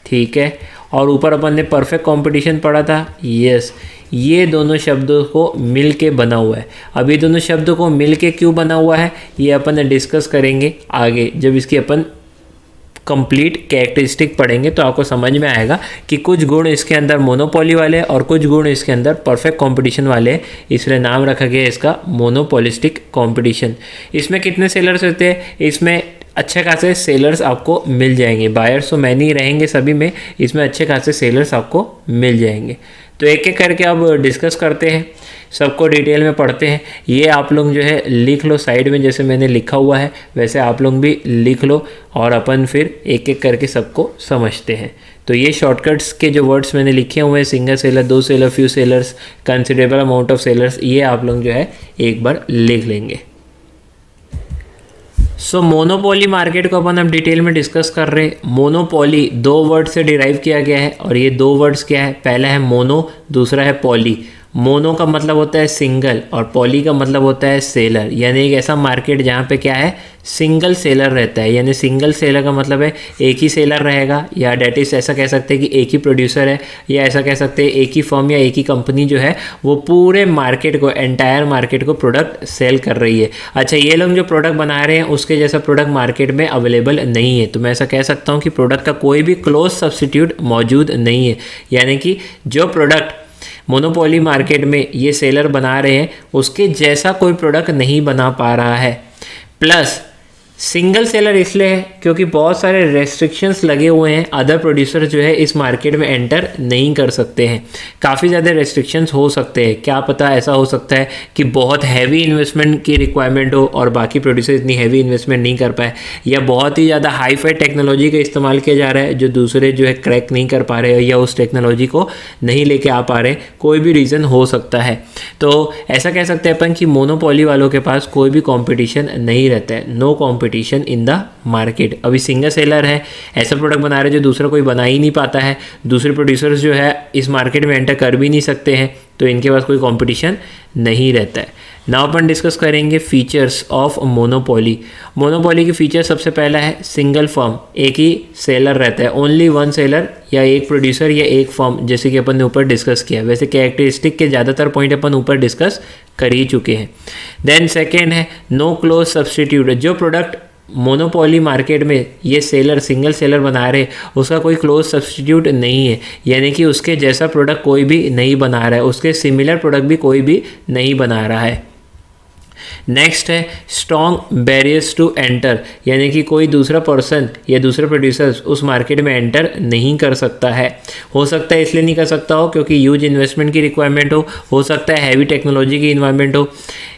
ठीक है। और ऊपर अपन ने परफेक्ट कंपटीशन पढ़ा था, यस, ये दोनों शब्दों को मिल के बना हुआ है। अब ये दोनों शब्दों को मिल के क्यों बना हुआ है ये अपन डिस्कस करेंगे आगे, जब इसकी अपन कंप्लीट कैरेक्टरिस्टिक पढ़ेंगे तो आपको समझ में आएगा कि कुछ गुण इसके अंदर मोनोपोली वाले और कुछ गुण इसके अंदर परफेक्ट कंपटीशन वाले हैं, इसलिए नाम रखा गया इसका मोनोपोलिस्टिक कंपटीशन। इसमें कितने सेलर्स होते हैं, इसमें अच्छे खासे सेलर्स आपको मिल जाएंगे। बायर्स तो मैनी रहेंगे सभी में, इसमें अच्छे खासे सेलर्स आपको मिल जाएंगे। तो एक एक करके अब डिस्कस करते हैं, सबको डिटेल में पढ़ते हैं। ये आप लोग जो है लिख लो साइड में, जैसे मैंने लिखा हुआ है वैसे आप लोग भी लिख लो और अपन फिर एक एक करके सबको समझते हैं। तो ये शॉर्टकट्स के जो वर्ड्स मैंने लिखे हुए हैं, single seller, 2 seller, few sellers, considerable amount of sellers, ये आप लोग जो है एक बार लिख लेंगे। सो मोनोपोली मार्केट को अपन अब डिटेल में डिस्कस कर रहे हैं। मोनोपोली 2 वर्ड से डिराइव किया गया है और ये 2 वर्ड्स क्या है, पहला है मोनो, दूसरा है पॉली। मोनो का मतलब होता है सिंगल और पॉली का मतलब होता है सेलर, यानी एक ऐसा मार्केट जहाँ पे क्या है, सिंगल सेलर रहता है। यानी सिंगल सेलर का मतलब है एक ही सेलर रहेगा, या डेट इज ऐसा कह सकते हैं कि एक ही प्रोड्यूसर है, या ऐसा कह सकते हैं एक ही फर्म या एक ही कंपनी जो है वो पूरे मार्केट को, एंटायर मार्केट को प्रोडक्ट सेल कर रही है। अच्छा, ये लोग जो प्रोडक्ट बना रहे हैं उसके जैसा प्रोडक्ट मार्केट में अवेलेबल नहीं है, तो मैं ऐसा कह सकता हूँ कि प्रोडक्ट का कोई भी क्लोज सब्स्टिट्यूट मौजूद नहीं है। यानी कि जो प्रोडक्ट मोनोपोली मार्केट में ये सेलर बना रहे हैं उसके जैसा कोई प्रोडक्ट नहीं बना पा रहा है। प्लस सिंगल सेलर इसलिए है क्योंकि बहुत सारे रेस्ट्रिक्शंस लगे हुए हैं, अदर प्रोड्यूसर जो है इस मार्केट में एंटर नहीं कर सकते हैं। काफ़ी ज़्यादा रेस्ट्रिक्शंस हो सकते हैं, क्या पता ऐसा हो सकता है कि बहुत हैवी इन्वेस्टमेंट की रिक्वायरमेंट हो और बाकी प्रोड्यूसर इतनी हैवी इन्वेस्टमेंट नहीं कर पाए, या बहुत ही ज़्यादा हाई फाई टेक्नोलॉजी का इस्तेमाल किया जा रहा है जो दूसरे जो है क्रैक नहीं कर पा रहे या उस टेक्नोलॉजी को नहीं लेके आ पा रहे, कोई भी रीज़न हो सकता है। तो ऐसा कह सकते हैं अपन कि मोनोपोली वालों के पास कोई भी कॉम्पिटिशन नहीं रहता है, no competition in the market. अभी सिंगल सेलर है, ऐसा प्रोडक्ट बना रहे जो दूसरा कोई बना ही नहीं पाता है, दूसरे प्रोड्यूसर्स जो है इस मार्केट में एंटर कर भी नहीं सकते हैं, तो इनके पास कोई कंपटीशन नहीं रहता है। नाउ अपन डिस्कस करेंगे फीचर्स ऑफ मोनोपोली। मोनोपोली के फीचर सबसे पहला है सिंगल फर्म, एक ही सेलर रहता है, ओनली वन सेलर या एक प्रोड्यूसर या एक फर्म, जैसे कि अपन ने ऊपर डिस्कस किया। वैसे कैरेक्टरिस्टिक के ज़्यादातर पॉइंट अपन ऊपर डिस्कस कर ही चुके हैं। देन सेकेंड है नो क्लोज सब्सटीट्यूट। जो प्रोडक्ट मोनोपोली मार्केट में ये सेलर सिंगल सेलर बना रहे उसका कोई क्लोज सब्सटीट्यूट नहीं है, यानी कि उसके जैसा प्रोडक्ट कोई भी नहीं बना रहा है, उसके सिमिलर प्रोडक्ट भी कोई भी नहीं बना रहा है। नेक्स्ट है स्ट्रॉन्ग बैरियर्स टू एंटर, यानी कि कोई दूसरा पर्सन या दूसरे प्रोड्यूसर्स उस मार्केट में एंटर नहीं कर सकता है। हो सकता है इसलिए नहीं कर सकता हो क्योंकि ह्यूज इन्वेस्टमेंट की रिक्वायरमेंट हो सकता है हैवी टेक्नोलॉजी की इन्वायरमेंट हो,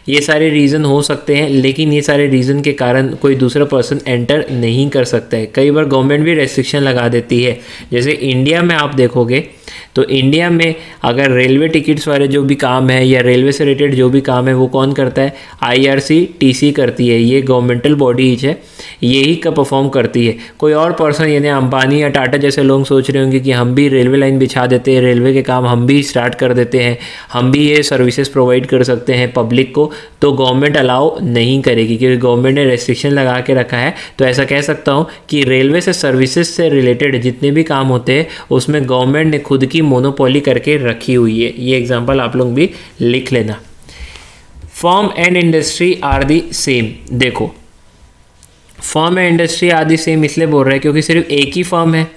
ये सारे रीज़न हो सकते हैं, लेकिन ये सारे रीज़न के कारण कोई दूसरा पर्सन एंटर नहीं कर सकता है। कई बार गवर्नमेंट भी रेस्ट्रिक्शन लगा देती है। जैसे इंडिया में आप देखोगे तो इंडिया में अगर रेलवे टिकट्स वाले जो भी काम है या रेलवे से रिलेटेड जो भी काम है वो कौन करता है, IRCTC करती है। ये गवर्नमेंटल बॉडीज है, यही का परफॉर्म करती है। कोई और पर्सन यानी अंबानी या टाटा जैसे लोग सोच रहे होंगे कि हम भी रेलवे लाइन बिछा देते हैं, रेलवे के काम हम भी स्टार्ट कर देते हैं, हम भी ये सर्विसेज प्रोवाइड कर सकते हैं पब्लिक को, तो गवर्नमेंट अलाउ नहीं करेगी क्योंकि गवर्नमेंट ने रेस्ट्रिक्शन लगा के रखा है। तो ऐसा कह सकता हूँ कि रेलवे से सर्विसेज से रिलेटेड जितने भी काम होते हैं उसमें गवर्नमेंट ने खुद की मोनोपोली करके रखी हुई है। ये एग्जांपल आप लोग भी लिख लेना। Firm and industry are the same. देखो firm and industry are the same इसलिए बोल रहे हैं क्योंकि सिर्फ एक ही फर्म है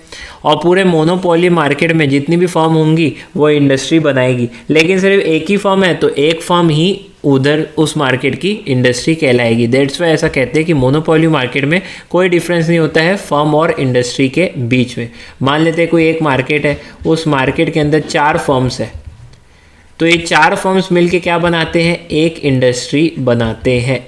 और पूरे मोनोपोली मार्केट में जितनी भी फर्म होंगी वो इंडस्ट्री बनाएगी, लेकिन सिर्फ एक ही फर्म है तो एक फर्म ही उधर उस मार्केट की इंडस्ट्री कहलाएगी। दैट्स वाई ऐसा कहते हैं कि मोनोपोली मार्केट में कोई डिफरेंस नहीं होता है फर्म और इंडस्ट्री के बीच में। मान लेते हैं कोई एक मार्केट है, उस मार्केट के अंदर 4 फर्म्स है, तो ये 4 फर्म्स मिलके क्या बनाते हैं, एक इंडस्ट्री बनाते हैं।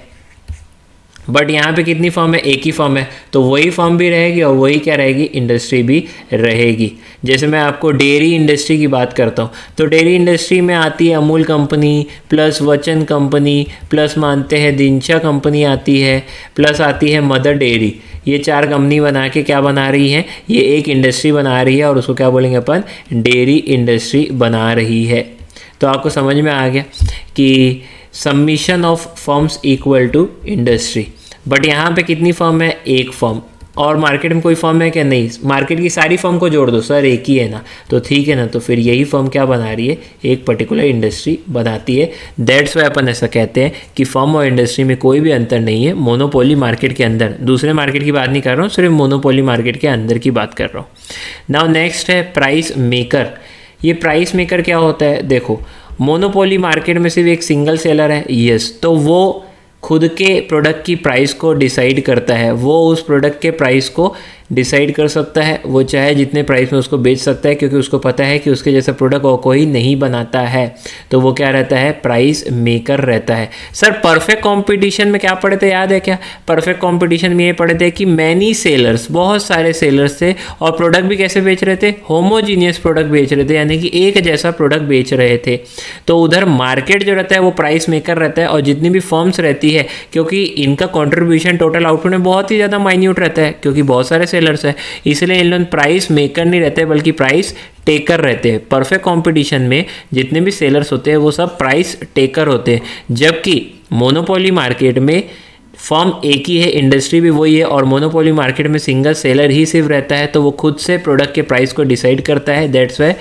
बट यहाँ पे कितनी फर्म है, एक ही फर्म है, तो वही फर्म भी रहेगी और वही क्या रहेगी, इंडस्ट्री भी रहेगी। जैसे मैं आपको डेयरी इंडस्ट्री की बात करता हूँ तो डेयरी इंडस्ट्री में आती है अमूल कंपनी प्लस वचन कंपनी प्लस मानते हैं दिनचा कंपनी आती है प्लस आती है मदर डेयरी। ये 4 कंपनी बना के क्या बना रही है, ये एक इंडस्ट्री बना रही है और उसको क्या बोलेंगे अपन, डेयरी इंडस्ट्री बना रही है। तो आपको समझ में आ गया कि submission of firms equal to industry. But यहाँ पे कितनी फर्म है, एक फर्म। और मार्केट में कोई फर्म है क्या, नहीं। मार्केट की सारी फर्म को जोड़ दो, सर एक ही है ना, तो ठीक है ना, तो फिर यही फर्म क्या बना रही है, एक पर्टिकुलर इंडस्ट्री बनाती है। दैट्स वाई अपन ऐसा कहते हैं कि फर्म और इंडस्ट्री में कोई भी अंतर नहीं है मोनोपोली मार्केट के अंदर। दूसरे मार्केट की बात नहीं कर रहा हूँ, सिर्फ मोनोपोली मार्केट के अंदर की बात कर रहा हूँ। नाउ नेक्स्ट है प्राइस मेकर। ये प्राइस मेकर क्या होता है, देखो मोनोपोली मार्केट में सिर्फ एक सिंगल सेलर है, यस, तो वो खुद के प्रोडक्ट की प्राइस को डिसाइड करता है। वो उस प्रोडक्ट के प्राइस को डिसाइड कर सकता है, वो चाहे जितने प्राइस में उसको बेच सकता है क्योंकि उसको पता है कि उसके जैसा प्रोडक्ट और कोई नहीं बनाता है। तो वो क्या रहता है, प्राइस मेकर रहता है। सर परफेक्ट कंपटीशन में क्या पढ़े थे, याद है क्या, परफेक्ट कंपटीशन में ये पढ़े थे कि मैनी सेलर्स, बहुत सारे सेलर्स थे और प्रोडक्ट भी कैसे बेच रहे थे, होमोजीनियस प्रोडक्ट बेच रहे थे, यानी कि एक जैसा प्रोडक्ट बेच रहे थे। तो उधर मार्केट जो रहता है वो प्राइस मेकर रहता है और जितनी भी फर्म्स रहती है क्योंकि इनका कॉन्ट्रीब्यूशन टोटल आउटपुट में बहुत ही ज़्यादा माइन्यूट रहता है क्योंकि बहुत सारे सेलर्स है, इसलिए इन लोग प्राइस मेकर नहीं रहते बल्कि प्राइस टेकर रहते हैं। परफेक्ट कंपटीशन में जितने भी सेलर्स होते हैं वो सब प्राइस टेकर होते हैं, जबकि मोनोपोली मार्केट में फर्म एक ही है, इंडस्ट्री भी वही है और मोनोपोली मार्केट में सिंगल सेलर ही सिर्फ रहता है, तो वो खुद से प्रोडक्ट के प्राइस को डिसाइड करता है। दैट्स वाई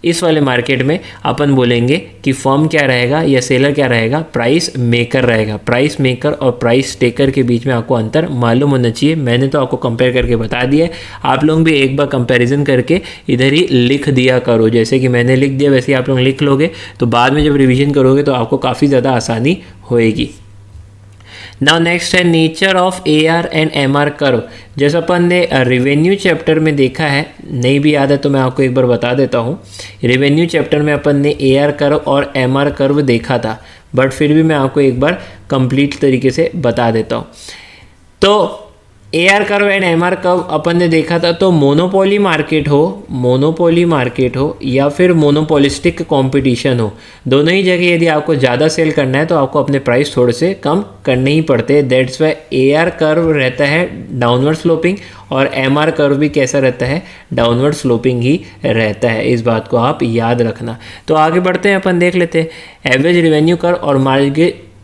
इस वाले मार्केट में अपन बोलेंगे कि फर्म क्या रहेगा या सेलर क्या रहेगा, प्राइस मेकर रहेगा। प्राइस मेकर और प्राइस टेकर के बीच में आपको अंतर मालूम होना चाहिए। मैंने तो आपको कंपेयर करके बता दिया, आप लोग भी एक बार कंपैरिजन करके इधर ही लिख दिया करो। जैसे कि मैंने लिख दिया वैसे ही आप लोग लिख लोगे तो बाद में जब रिविजन करोगे तो आपको काफ़ी ज़्यादा आसानी होएगी। नाउ नेक्स्ट है nature of AR and MR curve. जैसा अपन ने रेवेन्यू चैप्टर में देखा है, नहीं भी याद है तो मैं आपको एक बार बता देता हूँ। रेवेन्यू चैप्टर में अपन ने AR कर्व और MR कर्व देखा था, बट फिर भी मैं आपको एक बार कंप्लीट तरीके से बता देता हूँ। तो AR curve and MR curve अपन ने देखा था, तो मोनोपोली मार्केट हो या फिर मोनोपोलिस्टिक कंपटीशन हो, दोनों ही जगह यदि आपको ज़्यादा सेल करना है तो आपको अपने प्राइस थोड़े से कम करने ही पड़ते हैं। दैट्स वाई AR कर्व रहता है डाउनवर्ड स्लोपिंग और MR कर्व भी कैसा रहता है, डाउनवर्ड स्लोपिंग ही रहता है। इस बात को आप याद रखना। तो आगे बढ़ते हैं, अपन देख लेते हैं एवरेज रेवेन्यू कर्व और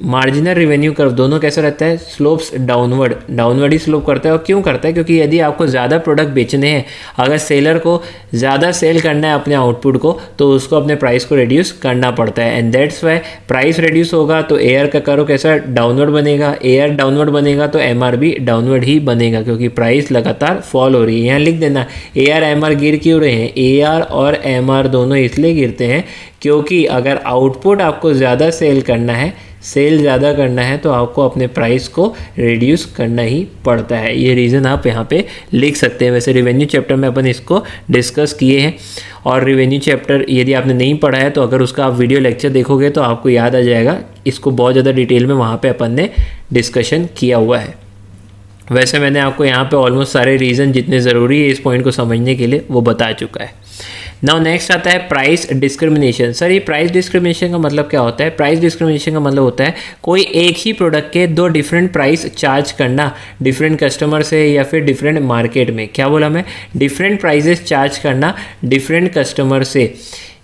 मार्जिनल रेवेन्यू कर्व दोनों कैसा रहता है, स्लोप्स डाउनवर्ड ही स्लोप करता है। और क्यों करता है, क्योंकि यदि आपको ज़्यादा प्रोडक्ट बेचने हैं, अगर सेलर को ज़्यादा सेल करना है अपने आउटपुट को, तो उसको अपने प्राइस को रिड्यूस करना पड़ता है। And that's why price reduce होगा तो AR का कर्व कैसा डाउनवर्ड बनेगा, AR डाउनवर्ड बनेगा तो MR भी डाउनवर्ड ही बनेगा, क्योंकि प्राइस लगातार फॉल हो रही है। यहाँ लिख देना AR MR गिर क्यों रहे हैं, AR और MR दोनों इसलिए गिरते हैं क्योंकि अगर आउटपुट आपको ज़्यादा सेल करना है, सेल ज़्यादा करना है, तो आपको अपने प्राइस को रिड्यूस करना ही पड़ता है। ये रीज़न आप यहाँ पे लिख सकते हैं। वैसे रिवेन्यू चैप्टर में अपन इसको डिस्कस किए हैं, और रिवेन्यू चैप्टर यदि आपने नहीं पढ़ा है तो अगर उसका आप वीडियो लेक्चर देखोगे तो आपको याद आ जाएगा। इसको बहुत ज़्यादा डिटेल में वहाँ पे अपन ने डिस्कशन किया हुआ है। वैसे मैंने आपको यहाँ पे ऑलमोस्ट सारे रीज़न जितने ज़रूरी है इस पॉइंट को समझने के लिए वो बता चुका है। नाउ नेक्स्ट आता है प्राइस डिस्क्रिमिनेशन। सर ये प्राइस डिस्क्रिमिनेशन का मतलब क्या होता है? प्राइस डिस्क्रिमिनेशन का मतलब होता है कोई एक ही प्रोडक्ट के दो डिफरेंट प्राइस चार्ज करना डिफरेंट कस्टमर से या फिर डिफरेंट मार्केट में। क्या बोला मैं? डिफरेंट प्राइजेस चार्ज करना डिफरेंट कस्टमर से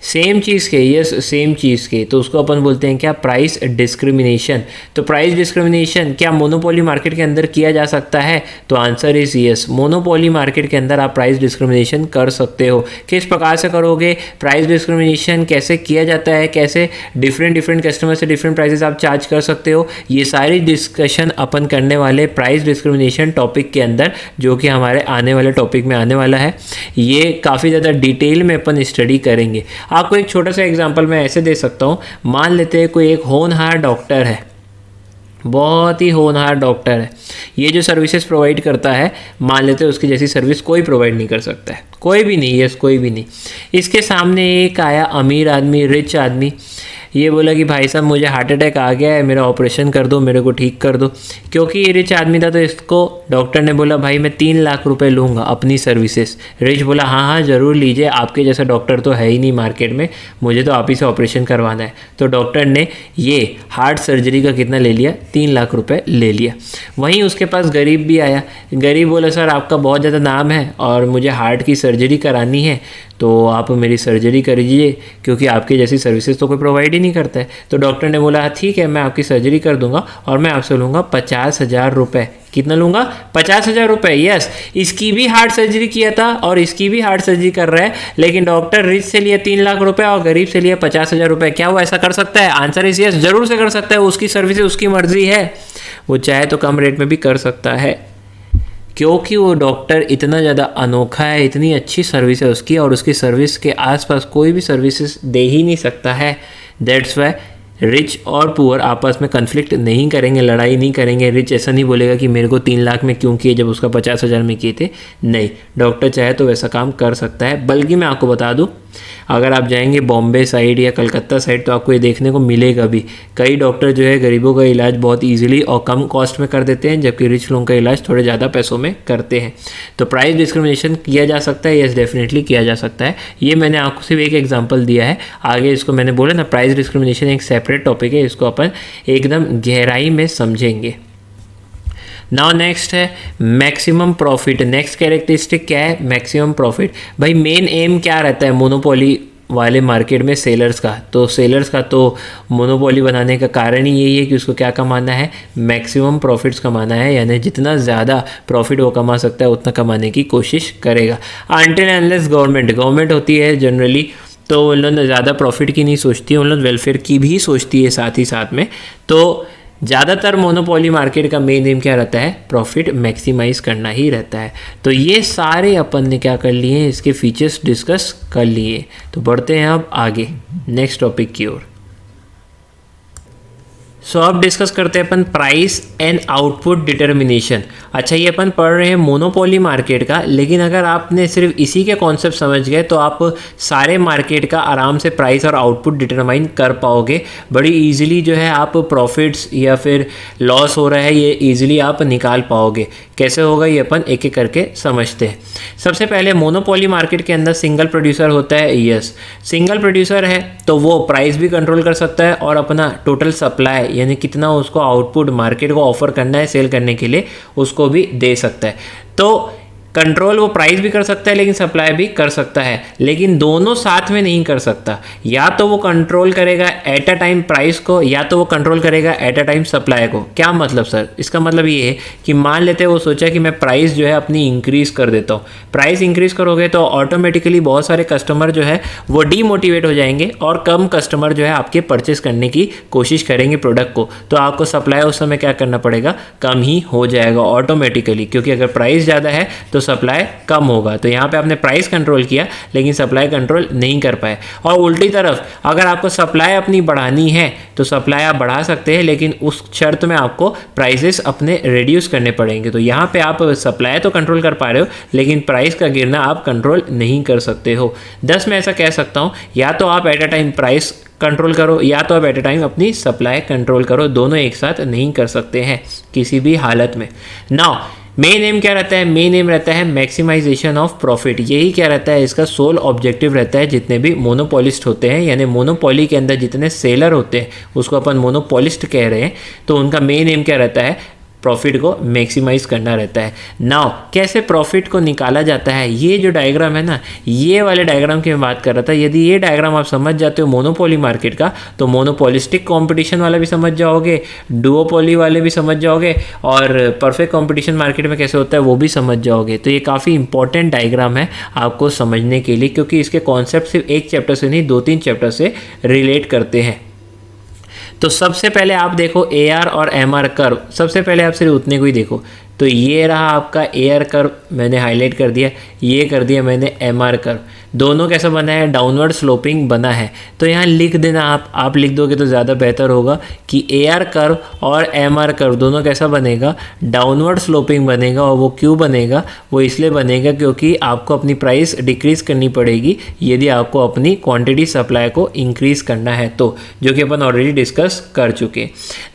सेम चीज़ के, यस सेम चीज़ के, तो उसको अपन बोलते हैं क्या? Price discrimination. तो प्राइस डिस्क्रिमिनेशन क्या मोनोपोली मार्केट के अंदर किया जा सकता है? तो answer is yes, monopoly market के अंदर आप प्राइस डिस्क्रिमिनेशन कर सकते हो। किस प्रकार से करोगे? प्राइस डिस्क्रिमिनेशन कैसे किया जाता है, कैसे डिफरेंट कस्टमर से डिफरेंट प्राइसेस आप चार्ज कर सकते हो, ये सारी डिस्कशन अपन करने वाले प्राइस डिस्क्रिमिनेशन टॉपिक के अंदर, जो कि हमारे आने वाले टॉपिक में आने वाला है। ये काफ़ी ज़्यादा डिटेल में अपन स्टडी करेंगे। आपको एक छोटा सा एग्जांपल मैं ऐसे दे सकता हूँ। मान लेते हैं कोई एक होनहार डॉक्टर है, बहुत ही होनहार डॉक्टर है, ये जो सर्विसेज प्रोवाइड करता है, मान लेते हैं उसकी जैसी सर्विस कोई प्रोवाइड नहीं कर सकता है, कोई भी नहीं, यस कोई भी नहीं। इसके सामने एक आया अमीर आदमी, रिच आदमी, ये बोला कि भाई साहब मुझे हार्ट अटैक आ गया है, मेरा ऑपरेशन कर दो, मेरे को ठीक कर दो। क्योंकि ये रिच आदमी था तो इसको डॉक्टर ने बोला भाई मैं 3 लाख रुपए लूँगा अपनी सर्विसेज। रिच बोला हाँ ज़रूर लीजिए, आपके जैसा डॉक्टर तो है ही नहीं मार्केट में, मुझे तो आप ही से ऑपरेशन करवाना है। तो डॉक्टर ने ये हार्ट सर्जरी का कितना ले लिया? 3 लाख रुपये ले लिया। वहीं उसके पास गरीब भी आया, गरीब बोला सर आपका बहुत ज़्यादा नाम है और मुझे हार्ट की सर्जरी करानी है, तो आप मेरी सर्जरी कर दीजिए, क्योंकि आपके जैसी सर्विसेज तो कोई प्रोवाइड ही नहीं करता है। तो डॉक्टर ने बोला ठीक है मैं आपकी सर्जरी कर दूंगा और मैं आपसे लूँगा 50,000 रुपये। कितना लूँगा? 50,000 रुपये। यस, इसकी भी हार्ट सर्जरी किया था और इसकी भी हार्ट सर्जरी कर रहा है, लेकिन डॉक्टर रिच से लिया 3 लाख रुपये और गरीब से लिया 50,000 रुपये। क्या वो ऐसा कर सकता है? आंसर इज यस, जरूर से कर सकता है। उसकी सर्विस उसकी मर्जी है, वो चाहे तो कम रेट में भी कर सकता है, क्योंकि वो डॉक्टर इतना ज़्यादा अनोखा है, इतनी अच्छी सर्विस है उसकी, और उसकी सर्विस के आसपास कोई भी सर्विसेज दे ही नहीं सकता है। दैट्स वाई रिच और पुअर आपस में कन्फ्लिक्ट नहीं करेंगे, लड़ाई नहीं करेंगे। रिच ऐसा नहीं बोलेगा कि मेरे को 3 लाख में क्यों किए जब उसका 50,000 में किए थे। नहीं, डॉक्टर चाहे तो वैसा काम कर सकता है। बल्कि मैं आपको बता दूं, अगर आप जाएंगे बॉम्बे साइड या कलकत्ता साइड तो आपको ये देखने को मिलेगा भी, कई डॉक्टर जो है गरीबों का इलाज बहुत ईजिली और कम कॉस्ट में कर देते हैं, जबकि रिच लोगों का इलाज थोड़े ज़्यादा पैसों में करते हैं। तो प्राइस डिस्क्रिमिनेशन किया जा सकता है, यस डेफिनेटली किया जा सकता है। ये मैंने आपको सिर्फ एक एग्जाम्पल दिया है, आगे इसको मैंने बोला ना प्राइस डिस्क्रिमिनेशन एक सेपरेट टॉपिक है, इसको अपन एकदम गहराई में समझेंगे। नाउ नेक्स्ट है मैक्सिमम प्रॉफिट। नेक्स्ट कैरेक्टरिस्टिक क्या है? Maximum profit. भाई मेन एम क्या रहता है मोनोपोली वाले मार्केट में? सेलर्स का। तो सेलर्स का तो मोनोपोली बनाने का कारण ही यही है कि उसको क्या कमाना है? मैक्सिमम प्रॉफिट्स कमाना है, यानी जितना ज़्यादा प्रॉफिट वो कमा सकता है उतना कमाने की कोशिश करेगा। अनटिल अनलेस गवर्नमेंट होती है जनरली, तो उन लोग ज़्यादा प्रॉफिट की नहीं सोचती है, उन लोग वेलफेयर की भी सोचती है साथ ही साथ में। तो ज़्यादातर मोनोपोली मार्केट का मेन एम क्या रहता है? प्रॉफिट मैक्सिमाइज करना ही रहता है। तो ये सारे अपन ने क्या कर लिए हैं, इसके फीचर्स डिस्कस कर लिए। तो बढ़ते हैं अब आगे नेक्स्ट टॉपिक की ओर। सो अब डिस्कस करते हैं अपन प्राइस एंड आउटपुट डिटर्मिनेशन। अच्छा, ये अपन पढ़ रहे हैं मोनोपोली मार्केट का, लेकिन अगर आपने सिर्फ इसी के कॉन्सेप्ट समझ गए तो आप सारे मार्केट का आराम से प्राइस और आउटपुट डिटरमाइन कर पाओगे। बड़ी इजीली जो है आप प्रॉफिट्स या फिर लॉस हो रहा है ये इजीली आप निकाल पाओगे। कैसे होगा ये अपन एक एक करके समझते हैं। सबसे पहले मोनोपोली मार्केट के अंदर सिंगल प्रोड्यूसर होता है। यस, सिंगल प्रोड्यूसर है तो वो प्राइस भी कंट्रोल कर सकता है और अपना टोटल सप्लाई यानी कितना उसको आउटपुट मार्केट को ऑफर करना है सेल करने के लिए उसको भी दे सकता है। तो कंट्रोल वो प्राइस भी कर सकता है लेकिन सप्लाई भी कर सकता है, लेकिन दोनों साथ में नहीं कर सकता। या तो वो कंट्रोल करेगा एट अ टाइम प्राइस को, या तो वो कंट्रोल करेगा एट अ टाइम सप्लाई को। क्या मतलब सर? इसका मतलब ये है कि मान लेते हैं वो सोचा कि मैं प्राइस जो है अपनी इंक्रीज कर देता हूँ। प्राइस इंक्रीज करोगे तो ऑटोमेटिकली बहुत सारे कस्टमर जो है वो डीमोटिवेट हो जाएंगे और कम कस्टमर जो है आपके परचेस करने की कोशिश करेंगे प्रोडक्ट को, तो आपको सप्लाई उस समय क्या करना पड़ेगा, कम ही हो जाएगा ऑटोमेटिकली, क्योंकि अगर प्राइस ज़्यादा है तो सप्लाई कम होगा। तो यहाँ पे आपने प्राइस कंट्रोल किया लेकिन सप्लाई कंट्रोल नहीं कर पाए। और उल्टी तरफ अगर आपको सप्लाई अपनी बढ़ानी है तो सप्लाई आप बढ़ा सकते हैं, लेकिन उस शर्त में आपको प्राइसेस अपने रिड्यूस करने पड़ेंगे। तो यहाँ पे आप सप्लाई तो कंट्रोल कर पा रहे हो लेकिन प्राइस का गिरना आप कंट्रोल नहीं कर सकते हो। 10 में ऐसा कह सकता हूँ, या तो आप at a time price control करो या तो आप एट अ टाइम अपनी सप्लाई कंट्रोल करो, दोनों एक साथ नहीं कर सकते हैं किसी भी हालत में। नाउ मेन एम क्या रहता है? मेन एम रहता है मैक्सिमाइजेशन ऑफ प्रॉफिट। यही क्या रहता है, इसका सोल ऑब्जेक्टिव रहता है। जितने भी मोनोपोलिस्ट होते हैं, यानी मोनोपोली के अंदर जितने सेलर होते हैं उसको अपन मोनोपोलिस्ट कह रहे हैं, तो उनका मेन एम क्या रहता है, प्रॉफिट को मैक्सिमाइज करना रहता है। नाउ कैसे प्रॉफिट को निकाला जाता है, ये जो डायग्राम है ना, ये वाले डायग्राम की मैं बात कर रहा था। यदि ये डायग्राम आप समझ जाते हो मोनोपोली मार्केट का, तो मोनोपोलिस्टिक कंपटीशन वाला भी समझ जाओगे, डुओपोली वाले भी समझ जाओगे, और परफेक्ट कंपटीशन मार्केट में कैसे होता है वो भी समझ जाओगे। तो ये काफ़ी इंपॉर्टेंट डायग्राम है आपको समझने के लिए, क्योंकि इसके कॉन्सेप्ट सिर्फ एक चैप्टर से नहीं 2-3 चैप्टर से रिलेट करते हैं। तो सबसे पहले आप देखो AR और MR कर्व। सबसे पहले आप सिर्फ उतने को ही देखो। तो ये रहा आपका AR कर्व, मैंने हाईलाइट कर दिया, ये कर दिया मैंने MR कर्व। दोनों कैसा बना है, डाउनवर्ड स्लोपिंग बना है। तो यहाँ लिख देना, आप लिख दोगे तो ज़्यादा बेहतर होगा कि AR कर्व और MR कर्व दोनों कैसा बनेगा, डाउनवर्ड स्लोपिंग बनेगा। और वो क्यों बनेगा, वो इसलिए बनेगा क्योंकि आपको अपनी प्राइस डिक्रीज़ करनी पड़ेगी यदि आपको अपनी क्वांटिटी सप्लाई को इंक्रीज़ करना है, तो जो कि अपन ऑलरेडी डिस्कस कर चुके।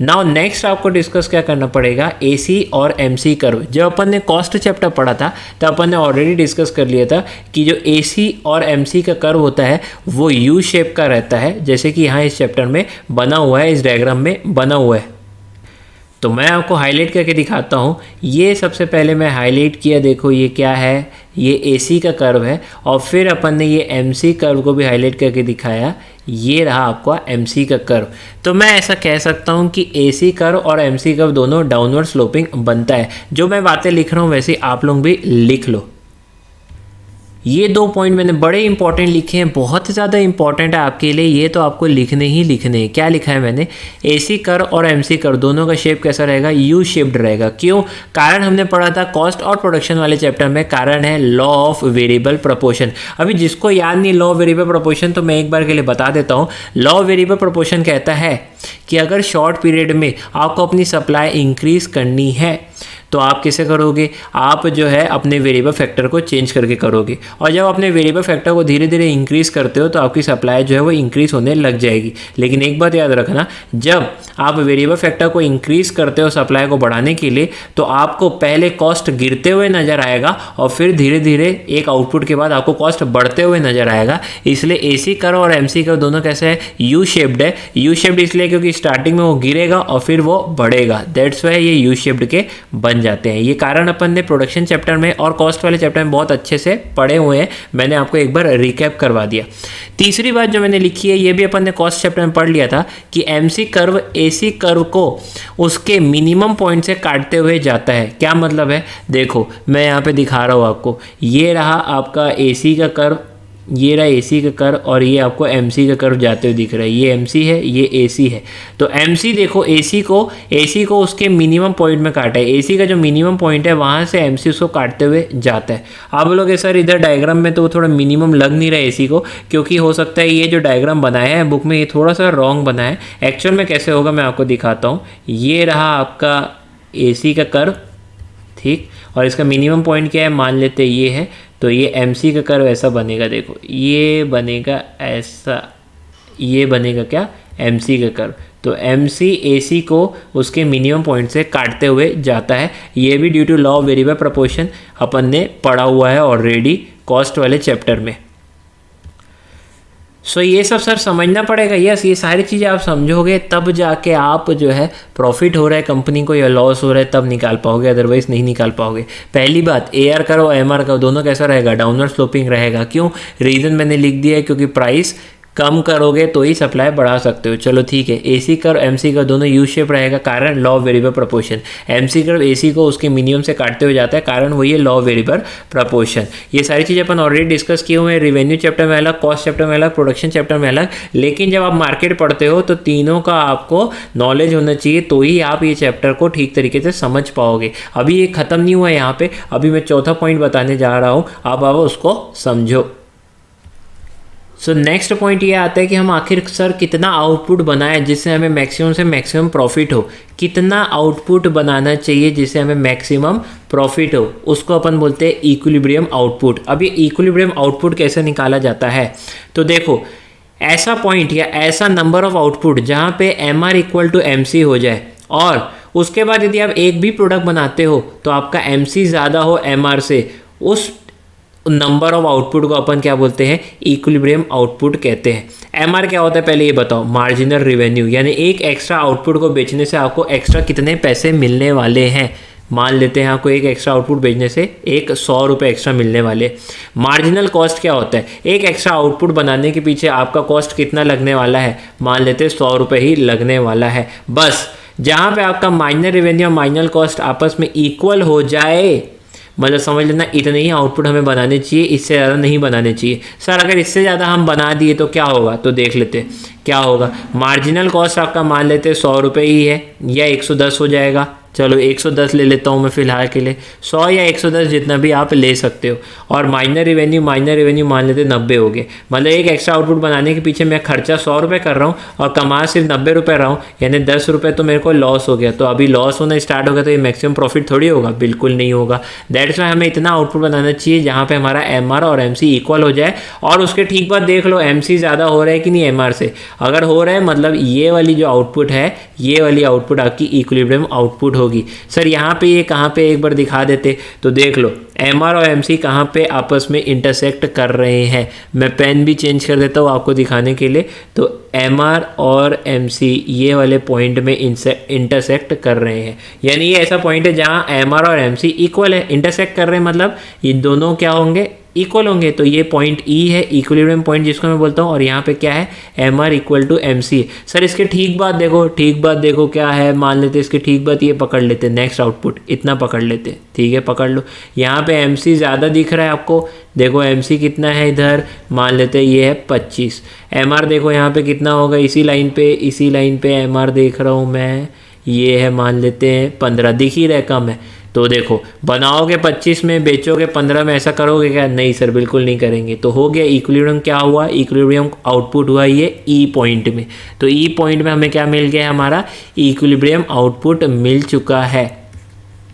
नाउ नेक्स्ट आपको डिस्कस क्या करना पड़ेगा, AC और MC कर्व। जब अपन ने कॉस्ट चैप्टर पढ़ा था तो अपन ने ऑलरेडी डिस्कस कर लिया था कि जो AC और MC का कर्व होता है वो U शेप का रहता है, जैसे कि यहाँ इस चैप्टर में बना हुआ है, इस डायग्राम में बना हुआ है। तो मैं आपको हाईलाइट करके दिखाता हूँ। ये सबसे पहले मैं हाईलाइट किया, देखो ये क्या है, ये AC का कर्व है। और फिर अपन ने ये MC कर्व को भी हाईलाइट करके दिखाया, ये रहा आपका MC का कर्व। तो मैं ऐसा कह सकता हूँ कि AC कर्व और MC कर्व दोनों डाउनवर्ड स्लोपिंग बनता है। जो मैं बातें लिख रहा हूँ वैसे आप लोग भी लिख लो। ये 2 पॉइंट मैंने बड़े इंपॉर्टेंट लिखे हैं, बहुत ज़्यादा इंपॉर्टेंट है आपके लिए। ये तो आपको लिखने ही लिखने हैं। क्या लिखा है मैंने, AC कर्व और MC कर्व दोनों का शेप कैसा रहेगा, U शेप्ड रहेगा। क्यों? कारण हमने पढ़ा था कॉस्ट और प्रोडक्शन वाले चैप्टर में, कारण है लॉ ऑफ वेरिएबल प्रोपोर्शन। अभी जिसको याद नहीं लॉ ऑफ वेरिएबल प्रोपोर्शन, तो मैं एक बार के लिए बता देता हूँ। लॉ ऑफ वेरिएबल प्रोपोर्शन कहता है कि अगर शॉर्ट पीरियड में आपको अपनी सप्लाई इंक्रीज करनी है तो आप कैसे करोगे, आप जो है अपने वेरिएबल फैक्टर को चेंज करके करोगे। और जब अपने वेरिएबल फैक्टर को धीरे धीरे इंक्रीज करते हो तो आपकी सप्लाई जो है वो इंक्रीज होने लग जाएगी। लेकिन एक बात याद रखना, जब आप वेरिएबल फैक्टर को इंक्रीज करते हो सप्लाई को बढ़ाने के लिए, तो आपको पहले कॉस्ट गिरते हुए नजर आएगा और फिर धीरे धीरे एक आउटपुट के बाद आपको कॉस्ट बढ़ते हुए नजर आएगा। इसलिए AC कर्व और MC कर्व दोनों कैसे है, U शेप्ड है। U शेप्ड इसलिए क्योंकि स्टार्टिंग में वो गिरेगा और फिर वो बढ़ेगा, दैट्स वाई ये U शेप्ड के बन जाते हैं। ये कारण अपन ने प्रोडक्शन चैप्टर में और कॉस्ट वाले चैप्टर में बहुत अच्छे से पढ़े हुए हैं, मैंने आपको एक बार रिकैप करवा दिया। तीसरी बात जो मैंने लिखी है, ये भी अपन ने कॉस्ट चैप्टर में पढ़ लिया था कि MC कर्व AC कर्व को उसके मिनिमम पॉइंट से काटते हुए जाता है। क्या मतलब है, देखो मैं यहाँ पे दिखा रहा हूँ आपको। ये रहा आपका AC का कर्व, ये रहा AC का कर्व, और ये आपको MC का कर्व जाते हुए दिख रहा है। ये MC है, ये AC है। तो MC देखो AC को उसके मिनिमम पॉइंट में काटा है। AC का जो मिनिमम पॉइंट है वहाँ से MC उसको काटते हुए जाता है। आप बोलोगे सर इधर डायग्राम में तो थोड़ा मिनिमम लग नहीं रहा है AC को, क्योंकि हो सकता है ये जो डायग्राम बनाया है बुक में ये थोड़ा सा रॉन्ग बना है। एक्चुअल में कैसे होगा मैं आपको दिखाता हूँ। ये रहा आपका AC का कर्व, ठीक, और इसका मिनिमम पॉइंट क्या है मान लेते ये है। तो ये MC का कर्व ऐसा बनेगा, देखो ये बनेगा ऐसा, ये बनेगा क्या, MC का कर्व। तो MC AC को उसके मिनिमम पॉइंट से काटते हुए जाता है। ये भी due to law of variable proportion अपन ने पढ़ा हुआ है ऑलरेडी कॉस्ट वाले चैप्टर में। सो ये सब सर समझना पड़ेगा। यस, ये सारी चीज़ें आप समझोगे तब जाके आप जो है प्रॉफिट हो रहा है कंपनी को या लॉस हो रहा है तब निकाल पाओगे, अदरवाइज नहीं निकाल पाओगे। पहली बात, AR करो MR करो दोनों कैसा रहेगा, डाउनवर्ड स्लोपिंग रहेगा। क्यों? रीज़न मैंने लिख दिया है, क्योंकि प्राइस कम करोगे तो ही सप्लाई बढ़ा सकते हो। चलो ठीक है, AC कर्व MC कर्व दोनों यू शेप रहेगा, कारण law of variable proportion. MC curve AC को उसके मिनिमम से काटते हुए जाता है, कारण वही है लॉ ऑफ वेरिएबल प्रपोर्शन। ये सारी चीज़ें अपन ऑलरेडी डिस्कस किए हुए हैं, रिवेन्यू चैप्टर में अलग, कॉस्ट चैप्टर में अलग, प्रोडक्शन चैप्टर में अलग। लेकिन जब आप मार्केट पढ़ते हो तो तीनों का आपको नॉलेज होना चाहिए, तो ही आप ये चैप्टर को ठीक तरीके से समझ पाओगे। अभी ये खत्म नहीं हुआ है यहाँ पे, अभी मैं चौथा पॉइंट बताने जा रहा हूँ, अब आप उसको समझो। सो नेक्स्ट पॉइंट ये आता है कि हम आखिर सर कितना आउटपुट बनाएं जिससे हमें मैक्सिमम से मैक्सिमम प्रॉफिट हो। कितना आउटपुट बनाना चाहिए जिससे हमें मैक्सिमम प्रॉफिट हो, उसको अपन बोलते हैं इक्विलिब्रियम आउटपुट। अब ये इक्विलिब्रियम आउटपुट कैसे निकाला जाता है, तो देखो ऐसा पॉइंट या ऐसा नंबर ऑफ आउटपुट जहाँ पे MR इक्वल टू MC हो जाए, और उसके बाद यदि आप एक भी प्रोडक्ट बनाते हो तो आपका MC ज़्यादा हो MR से, उस नंबर ऑफ आउटपुट को अपन क्या बोलते हैं, इक्विलिब्रियम आउटपुट कहते हैं। MR क्या होता है पहले ये बताओ, मार्जिनल रिवेन्यू, यानी एक एक्स्ट्रा आउटपुट को बेचने से आपको एक्स्ट्रा कितने पैसे मिलने वाले हैं। मान लेते हैं आपको एक एक्स्ट्रा आउटपुट बेचने से 100 रुपये एक्स्ट्रा मिलने वाले। मार्जिनल कॉस्ट क्या होता है, एक एक्स्ट्रा आउटपुट बनाने के पीछे आपका कॉस्ट कितना लगने वाला है, मान लेते हैं 100 रुपये ही लगने वाला है। बस जहाँ पे आपका माइनर रेवेन्यू और माइनर कॉस्ट आपस में इक्वल हो जाए, मतलब समझ लेना इतने ही आउटपुट हमें बनाने चाहिए, इससे ज़्यादा नहीं बनाने चाहिए। सर अगर इससे ज़्यादा हम बना दिए तो क्या होगा, तो देख लेते हैं क्या होगा। मार्जिनल कॉस्ट आपका मान लेते हैं 100 रुपये ही है, या 110 हो जाएगा। चलो 110 ले लेता हूँ मैं फ़िलहाल के लिए, 100 या 110 जितना भी आप ले सकते हो। और माइनर रेवेन्यू मान लेते 90 हो गए। मतलब एक एक्स्ट्रा आउटपुट बनाने के पीछे मैं खर्चा 100 रुपये कर रहा हूँ और कमा सिर्फ 90 रुपये रहा हूँ, यानी 10 रुपये तो मेरे को लॉस हो गया। तो अभी लॉस होना स्टार्ट हो गया तो ये मैक्सिमम प्रॉफिट थोड़ी होगा, बिल्कुल नहीं होगा। दैट्स वाई हमें इतना आउटपुट बनाना चाहिए जहाँ पर हमारा MR और MC इक्वल हो जाए। और उसके ठीक बाद देख लो MC ज़्यादा हो रहा है कि नहीं MR से, अगर हो रहा है मतलब ये वाली जो आउटपुट है, ये वाली आउटपुट आपकी इक्विलिब्रियम आउटपुट होगी। सर यहाँ पे ये कहाँ पे एक बार दिखा देते तो देख लो MR और MC कहाँ पे आपस में इंटरसेक्ट कर रहे हैं। मैं पेन भी चेंज कर देता हूँ आपको दिखाने के लिए। तो MR और MC ये वाले पॉइंट में इंटरसेक्ट कर रहे हैं, यानी ये ऐसा पॉइंट है जहाँ MR और MC इक्वल है, इंटरसेक्ट कर रहे हैं, मतलब ये दोनों क्या होंगे, इक्वल होंगे। तो ये पॉइंट E है, इक्विलिब्रियम पॉइंट जिसको मैं बोलता हूँ। और यहाँ पे क्या है, MR equal to MC। Sir इसके ठीक बात देखो क्या है, मान लेते इसके ठीक बात ये पकड़ लेते, नेक्स्ट आउटपुट इतना पकड़ लेते, ठीक है पकड़ लो। यहाँ पे MC ज़्यादा दिख रहा है आपको, देखो MC कितना है इधर, मान लेते ये है 25। MR देखो यहाँ पे कितना होगा, इसी लाइन पे MR देख रहा हूँ मैं, ये है मान लेते हैं 15, दिख ही रहा है कम है। तो देखो बनाओगे 25 में, बेचोगे 15 में, ऐसा करोगे क्या, नहीं सर बिल्कुल नहीं करेंगे। तो हो गया इक्विलिब्रियम, क्या हुआ, इक्विलिब्रियम आउटपुट हुआ ये E पॉइंट में। तो E पॉइंट में हमें क्या मिल गया, हमारा इक्विलिब्रियम आउटपुट मिल चुका है।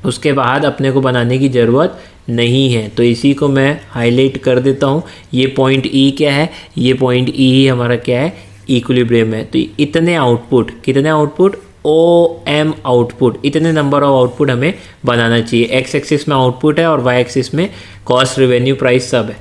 उसके बाद अपने को बनाने की ज़रूरत नहीं है, तो इसी को मैं हाईलाइट कर देता हूँ। ये पॉइंट E क्या है, ये पॉइंट E ही हमारा क्या है, इक्विलिब्रियम है। तो इतने आउटपुट, कितने आउटपुट, OM आउटपुट, इतने नंबर ऑफ आउटपुट हमें बनाना चाहिए। X एक्सिस में आउटपुट है और Y एक्सिस में कॉस्ट, रेवेन्यू, प्राइस सब है।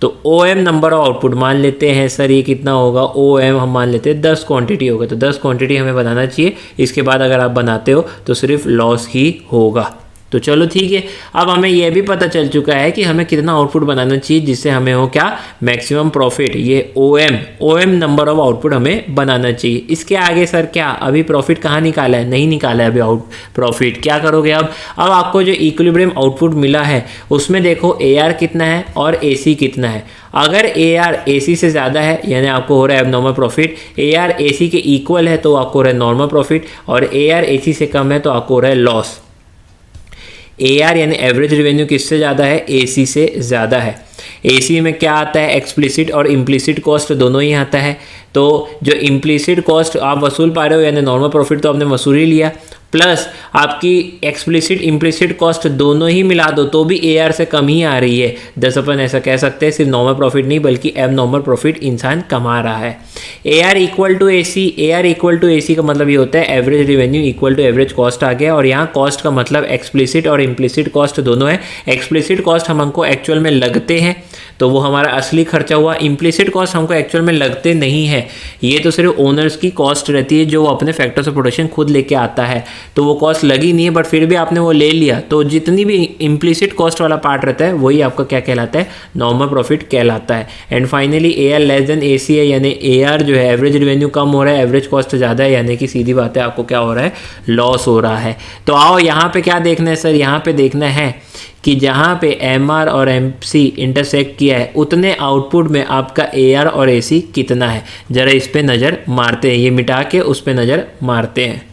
तो OM नंबर ऑफ आउटपुट मान लेते हैं सर ये कितना होगा, OM हम मान लेते हैं 10 क्वांटिटी होगा। तो 10 क्वांटिटी हमें बनाना चाहिए, इसके बाद अगर आप बनाते हो तो सिर्फ लॉस ही होगा। तो चलो ठीक है, अब हमें यह भी पता चल चुका है कि हमें कितना आउटपुट बनाना चाहिए जिससे हमें हो क्या, मैक्सिमम प्रॉफिट। ये OM नंबर ऑफ आउटपुट हमें बनाना चाहिए। इसके आगे सर क्या, अभी प्रॉफिट कहाँ निकाला है, नहीं निकाला है अभी प्रॉफिट। क्या करोगे अब आपको जो इक्विलिब्रियम आउटपुट मिला है उसमें देखो AR कितना है और AC कितना है। अगर AR AC से ज़्यादा है यानी आपको हो रहा है एबनॉर्मल प्रॉफिट, AR AC के इक्वल है तो आपको हो रहा है नॉर्मल प्रॉफिट, और AR AC से कम है तो आपको हो रहा है लॉस। AR यानी एवरेज रेवेन्यू किससे ज़्यादा है, AC से ज़्यादा है। AC में क्या आता है, एक्सप्लिसिट और इम्प्लिसिट कॉस्ट दोनों ही आता है। तो जो इम्प्लिसिट कॉस्ट आप वसूल पा रहे हो यानी नॉर्मल प्रॉफिट तो आपने वसूल ही लिया, प्लस आपकी एक्सप्लिसिट इम्प्लिसिट कॉस्ट दोनों ही मिला दो तो भी AR से कम ही आ रही है। 10 अपन ऐसा कह सकते हैं, सिर्फ नॉर्मल प्रॉफिट नहीं बल्कि एब नॉर्मल प्रॉफिट इंसान कमा रहा है। AR इक्वल टू AC का मतलब ये होता है average revenue equal to average cost आ गया। और यहाँ कॉस्ट का मतलब एक्सप्लिसिट और इम्प्लिसिट कॉस्ट दोनों है। एक्सप्लिसिट कॉस्ट हमको एक्चुअल में लगते हैं तो वो हमारा असली खर्चा हुआ। इम्प्लिसिट कॉस्ट हमको एक्चुअल में लगते नहीं है, ये तो सिर्फ ओनर्स की कॉस्ट रहती है जो वो अपने फैक्टर्स ऑफ प्रोडक्शन खुद लेके आता है, तो वो कॉस्ट लगी नहीं है, बट फिर भी आपने वो ले लिया, तो जितनी भी इम्प्लिसिट कॉस्ट वाला पार्ट रहता है वही आपका क्या कहलाता है, नॉर्मल प्रॉफिट कहलाता है। And finally AR less than AC है, यानी AR जो है एवरेज रेवेन्यू कम हो रहा है, एवरेज कॉस्ट ज़्यादा है, यानी कि सीधी बात है आपको क्या हो रहा है, लॉस हो रहा है। तो आओ यहाँ पे क्या देखना है सर, यहाँ पे देखना है कि जहाँ पे MR और MC इंटरसेक्ट किया है उतने आउटपुट में आपका AR और AC कितना है, ज़रा इस पे नज़र मारते हैं, ये मिटा के उस पे नज़र मारते हैं।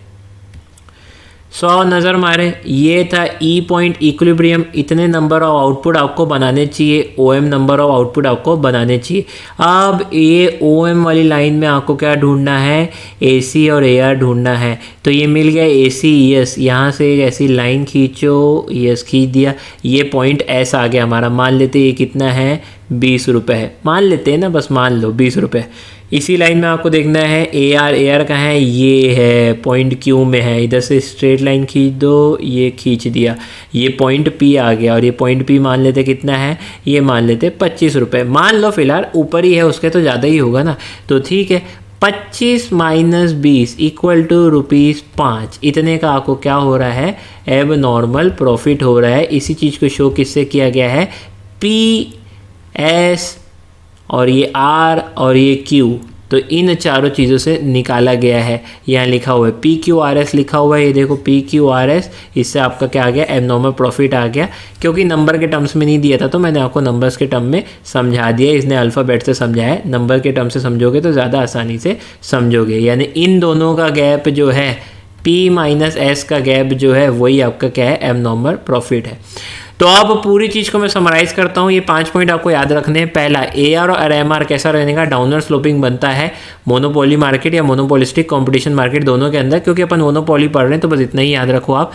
100 नज़र मारे, ये था E पॉइंट इक्विलिब्रियम, इतने नंबर ऑफ आउटपुट आपको बनाने चाहिए, OM नंबर ऑफ आउटपुट आपको बनाने चाहिए। अब ये OM वाली लाइन में आपको क्या ढूंढना है, AC और AR ढूंढना है। तो ये मिल गया AC, यस, यहाँ से एक ऐसी लाइन खींचो, यस खींच दिया, ये पॉइंट S आ गया हमारा। मान लेते ये कितना है, 20 रुपये है, मान लेते हैं ना, बस मान लो 20 रुपये। इसी लाइन में आपको देखना है AR कहाँ है, ये है पॉइंट Q में है, इधर से स्ट्रेट लाइन खींच दो, ये खींच दिया, ये पॉइंट P आ गया, और ये पॉइंट P मान लेते कितना है, ये मान लेते 25 रुपये, मान लो फिलहाल, ऊपर ही है उसके तो ज़्यादा ही होगा ना, तो ठीक है। 25 माइनस 20 इक्वल टू ₹5, इतने का आपको क्या हो रहा है, एब नॉर्मल प्रॉफिट हो रहा है। इसी चीज़ को शो किससे किया गया है, PS और ये R और ये Q, तो इन चारों चीज़ों से निकाला गया है। यहाँ लिखा हुआ है PQRS लिखा हुआ है, ये देखो PQRS, इससे आपका क्या आ गया, एबनॉर्मल प्रॉफिट आ गया। क्योंकि नंबर के टर्म्स में नहीं दिया था तो मैंने आपको नंबर्स के टर्म में समझा दिया, इसने अल्फ़ाबेट से समझाया है, नंबर के टर्म से समझोगे तो ज़्यादा आसानी से समझोगे। यानी इन दोनों का गैप जो है, P माइनस S का गैप जो है, वही आपका क्या है, एबनॉर्मल प्रॉफिट है। तो अब पूरी चीज़ को मैं समराइज़ करता हूँ, ये 5 पॉइंट आपको याद रखने हैं। पहला, AR और RMR कैसा रहने का, डाउनवर्ड स्लोपिंग बनता है मोनोपोली मार्केट या मोनोपोलिस्टिक कंपटीशन मार्केट दोनों के अंदर, क्योंकि अपन मोनोपोली पढ़ रहे हैं तो बस इतना ही याद रखो आप।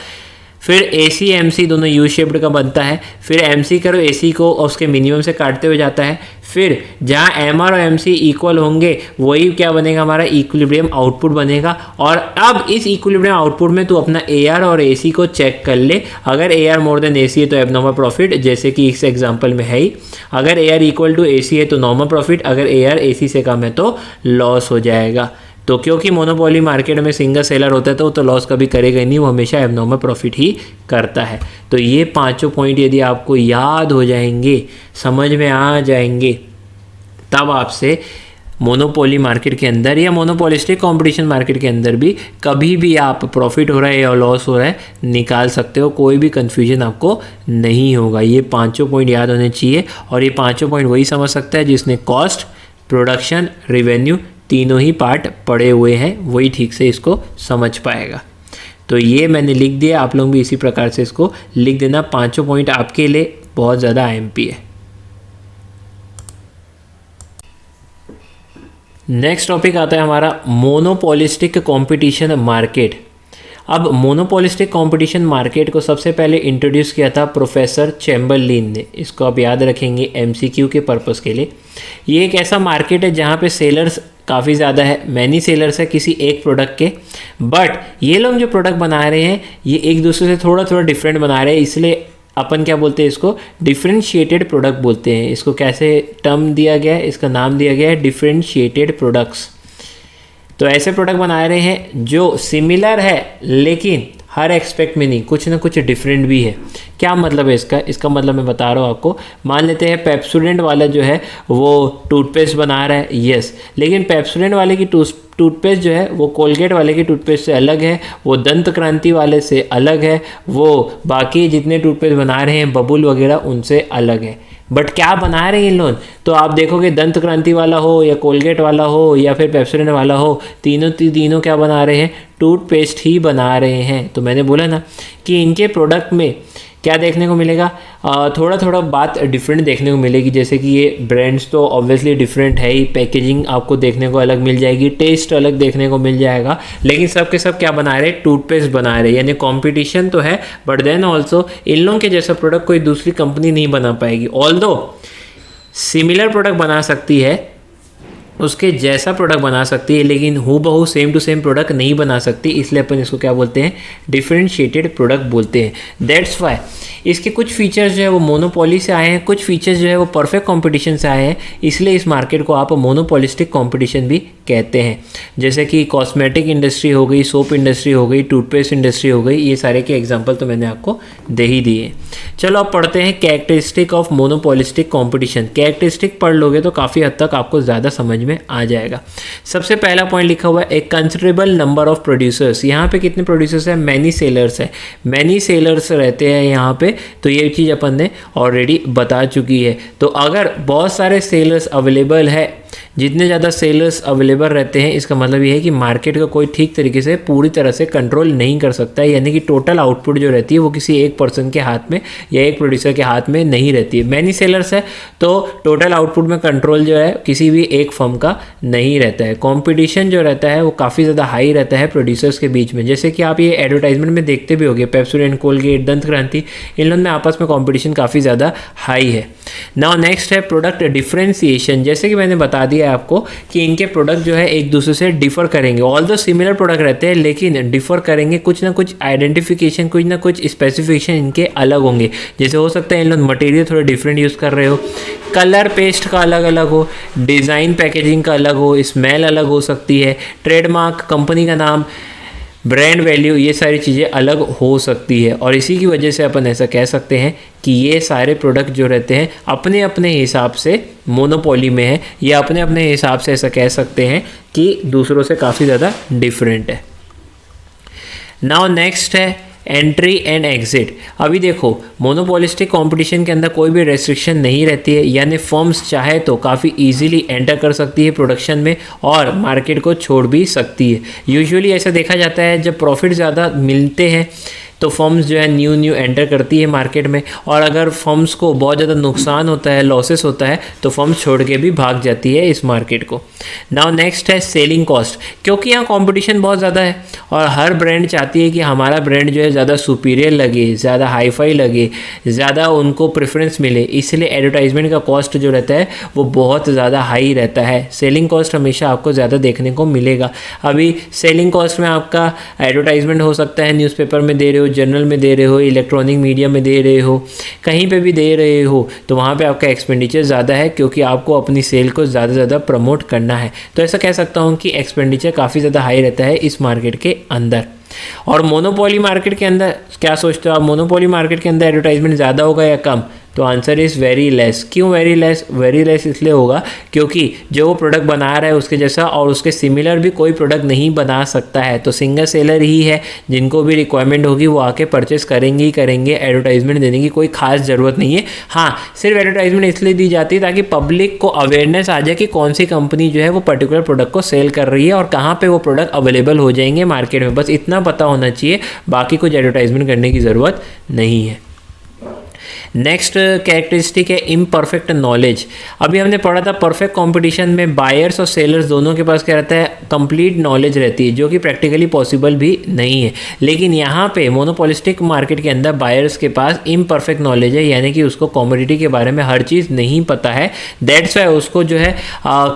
फिर AC MC दोनों यू शेप्ड का बनता है, फिर MC करो AC को और उसके मिनिमम से काटते हुए जाता है, फिर जहाँ MR और MC इक्वल होंगे वही क्या बनेगा, हमारा इक्विलिब्रियम आउटपुट बनेगा। और अब इस इक्विलिब्रियम आउटपुट में तू अपना AR और AC को चेक कर ले, अगर AR मोर देन AC है तो एबनॉर्मल प्रॉफिट, जैसे कि इस एग्जांपल में है ही। अगर AR इक्वल टू AC है तो नॉर्मल प्रॉफिट, अगर AR AC से कम है तो लॉस हो जाएगा। तो क्योंकि मोनोपोली मार्केट में सिंगल सेलर होता है तो लॉस कभी करेगा ही नहीं, वो हमेशा एबनॉर्मल प्रॉफिट ही करता है। तो ये 5 पॉइंट यदि आपको याद हो जाएंगे, समझ में आ जाएंगे, तब आपसे मोनोपोली मार्केट के अंदर या मोनोपोलिस्टिक कंपटीशन मार्केट के अंदर भी कभी भी आप प्रॉफिट हो रहा है या लॉस हो रहा है निकाल सकते हो, कोई भी कन्फ्यूजन आपको नहीं होगा। ये 5 पॉइंट याद होने चाहिए, और ये 5 पॉइंट वही समझ सकता है जिसने कॉस्ट, प्रोडक्शन, रेवेन्यू तीनों ही पार्ट पढ़े हुए हैं, वही ठीक से इसको समझ पाएगा। तो ये मैंने लिख दिया, आप लोग भी इसी प्रकार से इसको लिख देना। 5 पॉइंट आपके लिए बहुत ज़्यादा IMP है। नेक्स्ट टॉपिक आता है हमारा मोनोपोलिस्टिक कंपटीशन मार्केट। अब मोनोपोलिस्टिक कंपटीशन मार्केट को सबसे पहले इंट्रोड्यूस किया था प्रोफेसर चैम्बरलिन ने, इसको आप याद रखेंगे MCQ के पर्पज़ के लिए। ये एक ऐसा मार्केट है जहाँ पे सेलर्स काफ़ी ज़्यादा है, मैनी सेलर्स है किसी एक प्रोडक्ट के, बट ये लोग जो प्रोडक्ट बना रहे हैं ये एक दूसरे से थोड़ा थोड़ा डिफरेंट बना रहे हैं, इसलिए अपन क्या बोलते हैं इसको, डिफरेंशिएटेड प्रोडक्ट बोलते हैं। इसको कैसे टर्म दिया गया है, इसका नाम दिया गया है डिफरेंशिएटेड प्रोडक्ट्स। तो ऐसे प्रोडक्ट बना रहे हैं जो सिमिलर है लेकिन हर एक्सपेक्ट में नहीं, कुछ ना कुछ डिफरेंट भी है। क्या मतलब है इसका मतलब मैं बता रहा हूँ आपको। मान लेते हैं पेप्सोडेंट वाला जो है वो टूथपेस्ट बना रहा है, यस, लेकिन पेप्सोडेंट वाले की टूथपेस्ट जो है वो कोलगेट वाले की टूथपेस्ट से अलग है, वो दंत क्रांति वाले से अलग है, वो बाकी जितने टूथपेस्ट बना रहे हैं बबुल वगैरह उनसे अलग है। बट क्या बना रहे हैं इन लोग, तो आप देखोगे दंत क्रांति वाला हो या कोलगेट वाला हो या फिर पेप्सोडेंट वाला हो, तीनों क्या बना रहे हैं, टूथपेस्ट ही बना रहे हैं। तो मैंने बोला ना कि इनके प्रोडक्ट में क्या देखने को मिलेगा, थोड़ा थोड़ा बात डिफरेंट देखने को मिलेगी। जैसे कि ये ब्रांड्स तो ऑब्वियसली डिफरेंट है ही, पैकेजिंग आपको देखने को अलग मिल जाएगी, टेस्ट अलग देखने को मिल जाएगा, लेकिन सब के सब क्या बना रहे हैं, टूथपेस्ट बना रहे हैं। यानी कंपटीशन तो है, बट देन ऑल्सो इन लोगों के जैसा प्रोडक्ट कोई दूसरी कंपनी नहीं बना पाएगी। ऑल्दो सिमिलर प्रोडक्ट बना सकती है उसके जैसा प्रोडक्ट बना सकती है, लेकिन हूबहू सेम टू सेम प्रोडक्ट नहीं बना सकती, इसलिए अपन इसको क्या बोलते हैं, डिफरेंशिएटेड प्रोडक्ट बोलते हैं। दैट्स वाई इसके कुछ फीचर्स जो है वो मोनोपोली से आए हैं, कुछ फीचर्स जो है वो परफेक्ट कंपटीशन से आए हैं, इसलिए इस मार्केट को आप मोनोपोलिस्टिक कंपटीशन भी कहते हैं। जैसे कि कॉस्मेटिक इंडस्ट्री हो गई, सोप इंडस्ट्री हो गई, टूथपेस्ट इंडस्ट्री हो गई, ये सारे के एग्जांपल तो मैंने आपको दे ही दिए। चलो अब पढ़ते हैं characteristic of monopolistic competition. Characteristic पढ़ लोगे तो काफ़ी हद तक आपको ज़्यादा समझ में आ जाएगा। सबसे पहला पॉइंट लिखा हुआ है ए कंसिडरेबल नंबर ऑफ प्रोड्यूसर्स। यहाँ पे कितने प्रोड्यूसर्स हैं, मैनी सेलर्स है, मैनी सेलर्स रहते हैं यहाँ पे, तो ये चीज़ अपन ने ऑलरेडी बता चुकी है। तो अगर बहुत सारे सेलर्स अवेलेबल है, जितने ज़्यादा सेलर्स अवेलेबल रहते हैं, इसका मतलब ये है कि मार्केट का कोई ठीक तरीके से पूरी तरह से कंट्रोल नहीं कर सकता है, यानी कि टोटल आउटपुट जो रहती है वो किसी एक पर्सन के हाथ में या एक प्रोड्यूसर के हाथ में नहीं रहती है। मैनी सेलर्स है तो टोटल आउटपुट में कंट्रोल जो है किसी भी एक फर्म का नहीं रहता है। कॉम्पिटिशन जो रहता है वो काफ़ी ज़्यादा हाई रहता है प्रोड्यूसर्स के बीच में। जैसे कि आप ये एडवर्टाइजमेंट में देखते भी होंगे, पेप्सोडेंट, कोलगेट, दंत क्रांति, इन लोगों में आपस में कॉम्पिटिशन काफ़ी ज़्यादा हाई है। नाउ नेक्स्ट है प्रोडक्ट डिफरेंशिएशन। जैसे कि मैंने बता दिया है आपको कि इनके प्रोडक्ट जो है एक दूसरे से डिफर करेंगे, ऑल दो सिमिलर प्रोडक्ट रहते हैं लेकिन डिफर करेंगे, कुछ ना कुछ आइडेंटिफिकेशन, कुछ ना कुछ स्पेसिफिकेशन इनके अलग होंगे। जैसे हो सकता है इन लोग मटेरियल थोड़े डिफरेंट यूज़ कर रहे हो, कलर पेस्ट का अलग अलग हो, डिज़ाइन पैकेजिंग का अलग हो, स्मेल अलग हो सकती है, ट्रेडमार्क, कंपनी का नाम, ब्रांड वैल्यू, ये सारी चीज़ें अलग हो सकती है। और इसी की वजह से अपन ऐसा कह सकते हैं कि ये सारे प्रोडक्ट जो रहते हैं अपने अपने हिसाब से मोनोपोली में है, या अपने अपने हिसाब से ऐसा कह सकते हैं कि दूसरों से काफ़ी ज़्यादा डिफरेंट है। नाउ नेक्स्ट है एंट्री एंड एग्जिट। अभी देखो मोनोपोलिस्टिक कंपटीशन के अंदर कोई भी रेस्ट्रिक्शन नहीं रहती है, यानी फर्म्स चाहे तो काफ़ी इजीली एंटर कर सकती है प्रोडक्शन में और मार्केट को छोड़ भी सकती है। यूजुअली ऐसा देखा जाता है जब प्रॉफिट ज़्यादा मिलते हैं तो फर्म्स जो है न्यू एंटर करती है मार्केट में, और अगर फर्म्स को बहुत ज़्यादा नुकसान होता है, लॉसेस होता है, तो फर्म्स छोड़ के भी भाग जाती है इस मार्केट को। नाउ नेक्स्ट है सेलिंग कॉस्ट। क्योंकि यहाँ कंपटीशन बहुत ज़्यादा है और हर ब्रांड चाहती है कि हमारा ब्रांड जो है ज़्यादा सुपीरियर लगे, ज़्यादा हाईफाई लगे, ज़्यादा उनको प्रेफरेंस मिले, इसलिए एडवर्टाइजमेंट का कॉस्ट जो रहता है वो बहुत ज़्यादा हाई रहता है। सेलिंग कॉस्ट हमेशा आपको ज़्यादा देखने को मिलेगा। अभी सेलिंग कॉस्ट में आपका एडवर्टाइजमेंट हो सकता है न्यूज़पेपर में दे रहे हो, जर्नल में दे रहे हो, इलेक्ट्रॉनिक मीडिया में दे रहे हो, कहीं पे भी दे रहे हो, तो वहाँ पे आपका एक्सपेंडिचर ज़्यादा है क्योंकि आपको अपनी सेल को ज़्यादा से ज़्यादा प्रमोट करना है। तो ऐसा कह सकता हूँ कि एक्सपेंडिचर काफ़ी ज़्यादा हाई रहता है इस मार्केट के अंदर। और मोनोपोली मार्केट के अंदर क्या सोचते हो आप, मोनोपोली मार्केट के अंदर एडवर्टाइजमेंट ज़्यादा होगा या कम? तो आंसर इज़ वेरी लेस। क्यों वेरी लेस? वेरी लेस इसलिए होगा क्योंकि जो वो प्रोडक्ट बना रहा है उसके जैसा और उसके सिमिलर भी कोई प्रोडक्ट नहीं बना सकता है। तो सिंगल सेलर ही है, जिनको भी रिक्वायरमेंट होगी वो आके परचेस करेंगे ही करेंगे। एडवर्टाइजमेंट देने की कोई खास ज़रूरत नहीं है। हाँ, सिर्फ एडवर्टाइजमेंट इसलिए दी जाती है ताकि पब्लिक को अवेयरनेस आ जाए कि कौन सी कंपनी जो है वो पर्टिकुलर प्रोडक्ट को सेल कर रही है और कहाँ पर वो प्रोडक्ट अवेलेबल हो जाएंगे मार्केट में। बस इतना पता होना चाहिए, बाकी कुछ एडवर्टाइजमेंट करने की ज़रूरत नहीं है। नेक्स्ट कैरेक्टरिस्टिक है इम्परफेक्ट नॉलेज। अभी हमने पढ़ा था परफेक्ट कंपटीशन में बायर्स और सेलर्स दोनों के पास क्या रहता है, कंप्लीट नॉलेज रहती है, जो कि प्रैक्टिकली पॉसिबल भी नहीं है। लेकिन यहाँ पे मोनोपोलिस्टिक मार्केट के अंदर बायर्स के पास इम्परफेक्ट नॉलेज है, यानी कि उसको कमोडिटी के बारे में हर चीज़ नहीं पता है। दैट्स वाई उसको जो है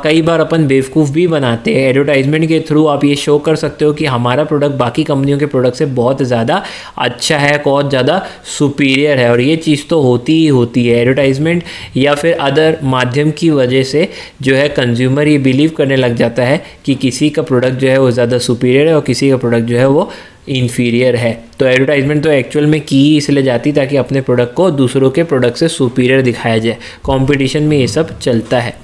कई बार अपन बेवकूफ़ भी बनाते हैं। एडवर्टाइजमेंट के थ्रू आप ये शो कर सकते हो कि हमारा प्रोडक्ट बाकी कंपनियों के प्रोडक्ट से बहुत ज़्यादा अच्छा है, बहुत ज़्यादा सुपीरियर है, और ये चीज़ तो होती ही होती है। एडवर्टाइजमेंट या फिर अदर माध्यम की वजह से जो है कंज्यूमर ये बिलीव करने लग जाता है कि किसी का प्रोडक्ट जो है वो ज़्यादा सुपीरियर है और किसी का प्रोडक्ट जो है वो इन्फीरियर है। तो एडवर्टाइजमेंट तो एक्चुअल में की ही इसलिए जाती ताकि अपने प्रोडक्ट को दूसरों के प्रोडक्ट से सुपीरियर दिखाया जाए। कंपटीशन में ये सब चलता है।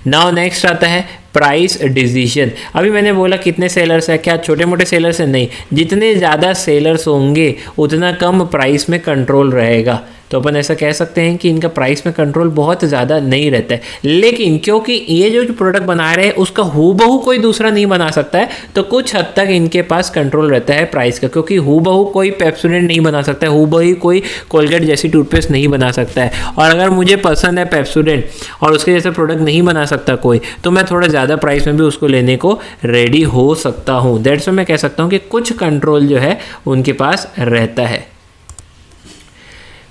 नाउ नेक्स्ट आता है प्राइस डिसीजन। अभी मैंने बोला कितने सेलर्स है, क्या छोटे मोटे सेलर्स हैं? नहीं, जितने ज़्यादा सेलर्स होंगे उतना कम प्राइस में कंट्रोल रहेगा। तो अपन ऐसा कह सकते हैं कि इनका प्राइस में कंट्रोल बहुत ज़्यादा नहीं रहता है। लेकिन क्योंकि ये जो प्रोडक्ट बना रहे हैं उसका हूबहू कोई दूसरा नहीं बना सकता है, तो कुछ हद तक इनके पास कंट्रोल रहता है प्राइस का, क्योंकि हूबहू कोई पेप्सोडेंट नहीं बना सकता है, हूबहू कोई कोलगेट जैसी टूथपेस्ट नहीं बना सकता है। और अगर मुझे पसंद है पेप्सोडेंट और उसके जैसा प्रोडक्ट नहीं बना सकता कोई, तो मैं थोड़ा ज़्यादा प्राइस में भी उसको लेने को रेडी हो सकता हूँ। दैट्स वाई मैं कह सकता हूँ कि कुछ कंट्रोल जो है उनके पास रहता है।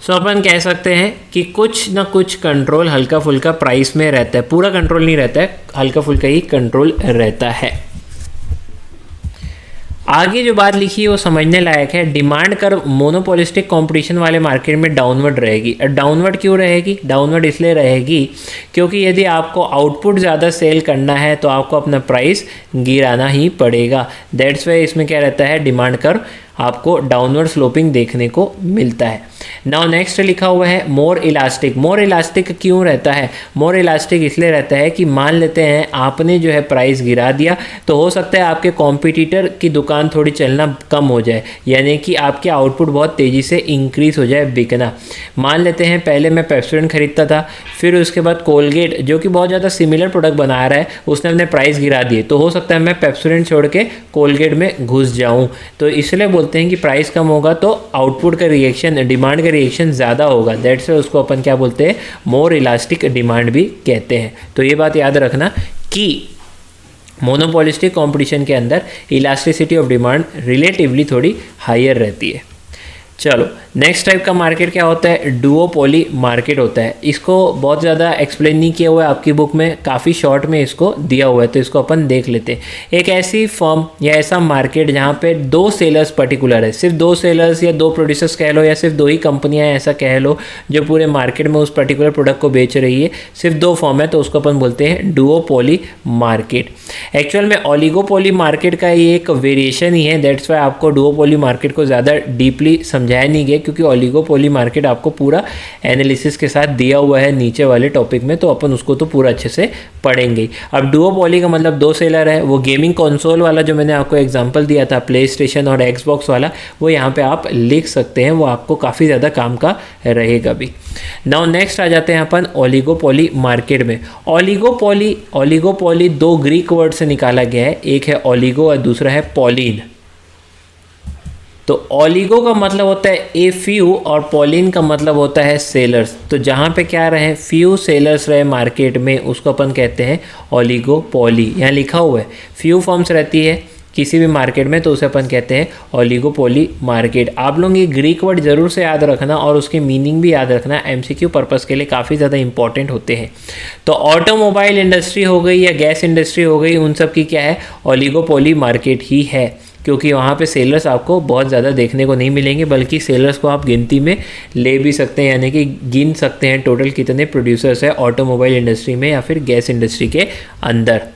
सो अपन कह सकते हैं कि कुछ ना कुछ कंट्रोल हल्का फुल्का प्राइस में रहता है, पूरा कंट्रोल नहीं रहता है, हल्का फुल्का ही कंट्रोल रहता है। आगे जो बात लिखी है वो समझने लायक है। डिमांड कर्व मोनोपोलिस्टिक कंपटीशन वाले मार्केट में डाउनवर्ड रहेगी। डाउनवर्ड क्यों रहेगी? डाउनवर्ड इसलिए रहेगी क्योंकि यदि आपको आउटपुट ज़्यादा सेल करना है तो आपको अपना प्राइस गिराना ही पड़ेगा। दैट्स वाई इसमें क्या रहता है, डिमांड कर्व आपको डाउनवर्ड स्लोपिंग देखने को मिलता है। नाउ नेक्स्ट लिखा हुआ है मोर इलास्टिक। मोर इलास्टिक क्यों रहता है? मोर इलास्टिक इसलिए रहता है कि मान लेते हैं आपने जो है प्राइस गिरा दिया तो हो सकता है आपके कॉम्पिटिटर की दुकान थोड़ी चलना कम हो जाए, यानी कि आपके आउटपुट बहुत तेज़ी से इंक्रीज हो जाए, बिकना। मान लेते हैं पहले मैं पेप्सोडेंट खरीदता था, फिर उसके बाद कोलगेट जो कि बहुत ज़्यादा सिमिलर प्रोडक्ट बना रहा है उसने अपने प्राइस गिरा दिए, तो हो सकता है मैं पेप्सोडेंट छोड़ के कोलगेट में घुस जाऊँ। तो इसलिए बोलते हैं कि प्राइस कम होगा तो आउटपुट का रिएक्शन, डिमांड का रिएक्शन ज़्यादा होगा। दैट्स वाई उसको अपन क्या बोलते हैं, मोर इलास्टिक डिमांड भी कहते हैं। तो ये बात याद रखना कि मोनोपोलिस्टिक कंपटीशन के अंदर इलास्टिसिटी ऑफ डिमांड रिलेटिवली थोड़ी हायर रहती है। चलो नेक्स्ट टाइप का मार्केट क्या होता है, डुओपोली मार्केट होता है। इसको बहुत ज़्यादा एक्सप्लेन नहीं किया हुआ है आपकी बुक में, काफ़ी शॉर्ट में इसको दिया हुआ है, तो इसको अपन देख लेते हैं। एक ऐसी फर्म या ऐसा मार्केट जहाँ पे दो सेलर्स पर्टिकुलर है, सिर्फ दो सेलर्स या दो प्रोड्यूसर्स कह लो या सिर्फ दो ही कंपनियाँ ऐसा कह लो जो पूरे मार्केट में उस पर्टिकुलर प्रोडक्ट को बेच रही है, सिर्फ दो फर्म है, तो उसको अपन बोलते हैं डुओपोली मार्केट। एक्चुअल में ओलिगोपोली मार्केट का ये एक वेरिएशन ही है। दैट्स वाई आपको डुओपोली मार्केट को ज़्यादा डीपली समझाया नहीं गया, क्योंकि ओलिगोपोली मार्केट आपको पूरा एनालिसिस के साथ दिया हुआ है नीचे वाले टॉपिक में, तो अपन उसको तो पूरा अच्छे से पढ़ेंगे। अब डुओपोली का मतलब दो सेलर है। वो गेमिंग कंसोल वाला जो मैंने आपको एग्जांपल दिया था, प्ले स्टेशन और एक्सबॉक्स वाला, वो यहाँ पे आप लिख सकते हैं, वो आपको काफ़ी ज़्यादा काम का रहेगा भी। नाउ नेक्स्ट आ जाते हैं अपन ओलिगोपोली मार्केट में। ओलिगोपोली दो ग्रीक वर्ड से निकाला गया है, एक है ओलिगो और दूसरा है पॉलिन। तो ओलिगो का मतलब होता है ए फ्यू और पॉलिन का मतलब होता है सेलर्स। तो जहाँ पे क्या रहे, फ्यू सेलर्स रहे मार्केट में, उसको अपन कहते हैं ओलिगोपोली। यहाँ लिखा हुआ है फ्यू फर्म्स रहती है किसी भी मार्केट में, तो उसे अपन कहते हैं ओलिगोपोली मार्केट। आप लोग ये ग्रीक वर्ड जरूर से याद रखना और उसके मीनिंग भी याद रखना, एमसीक्यू पर्पस के लिए काफ़ी ज़्यादा इंपॉर्टेंट होते हैं। तो ऑटोमोबाइल इंडस्ट्री हो गई या गैस इंडस्ट्री हो गई, उन सब की क्या है, ओलिगोपोली मार्केट ही है, क्योंकि वहाँ पे सेलर्स आपको बहुत ज़्यादा देखने को नहीं मिलेंगे, बल्कि सेलर्स को आप गिनती में ले भी सकते हैं, यानी कि गिन सकते हैं टोटल कितने प्रोड्यूसर्स हैं ऑटोमोबाइल इंडस्ट्री में या फिर गैस इंडस्ट्री के अंदर।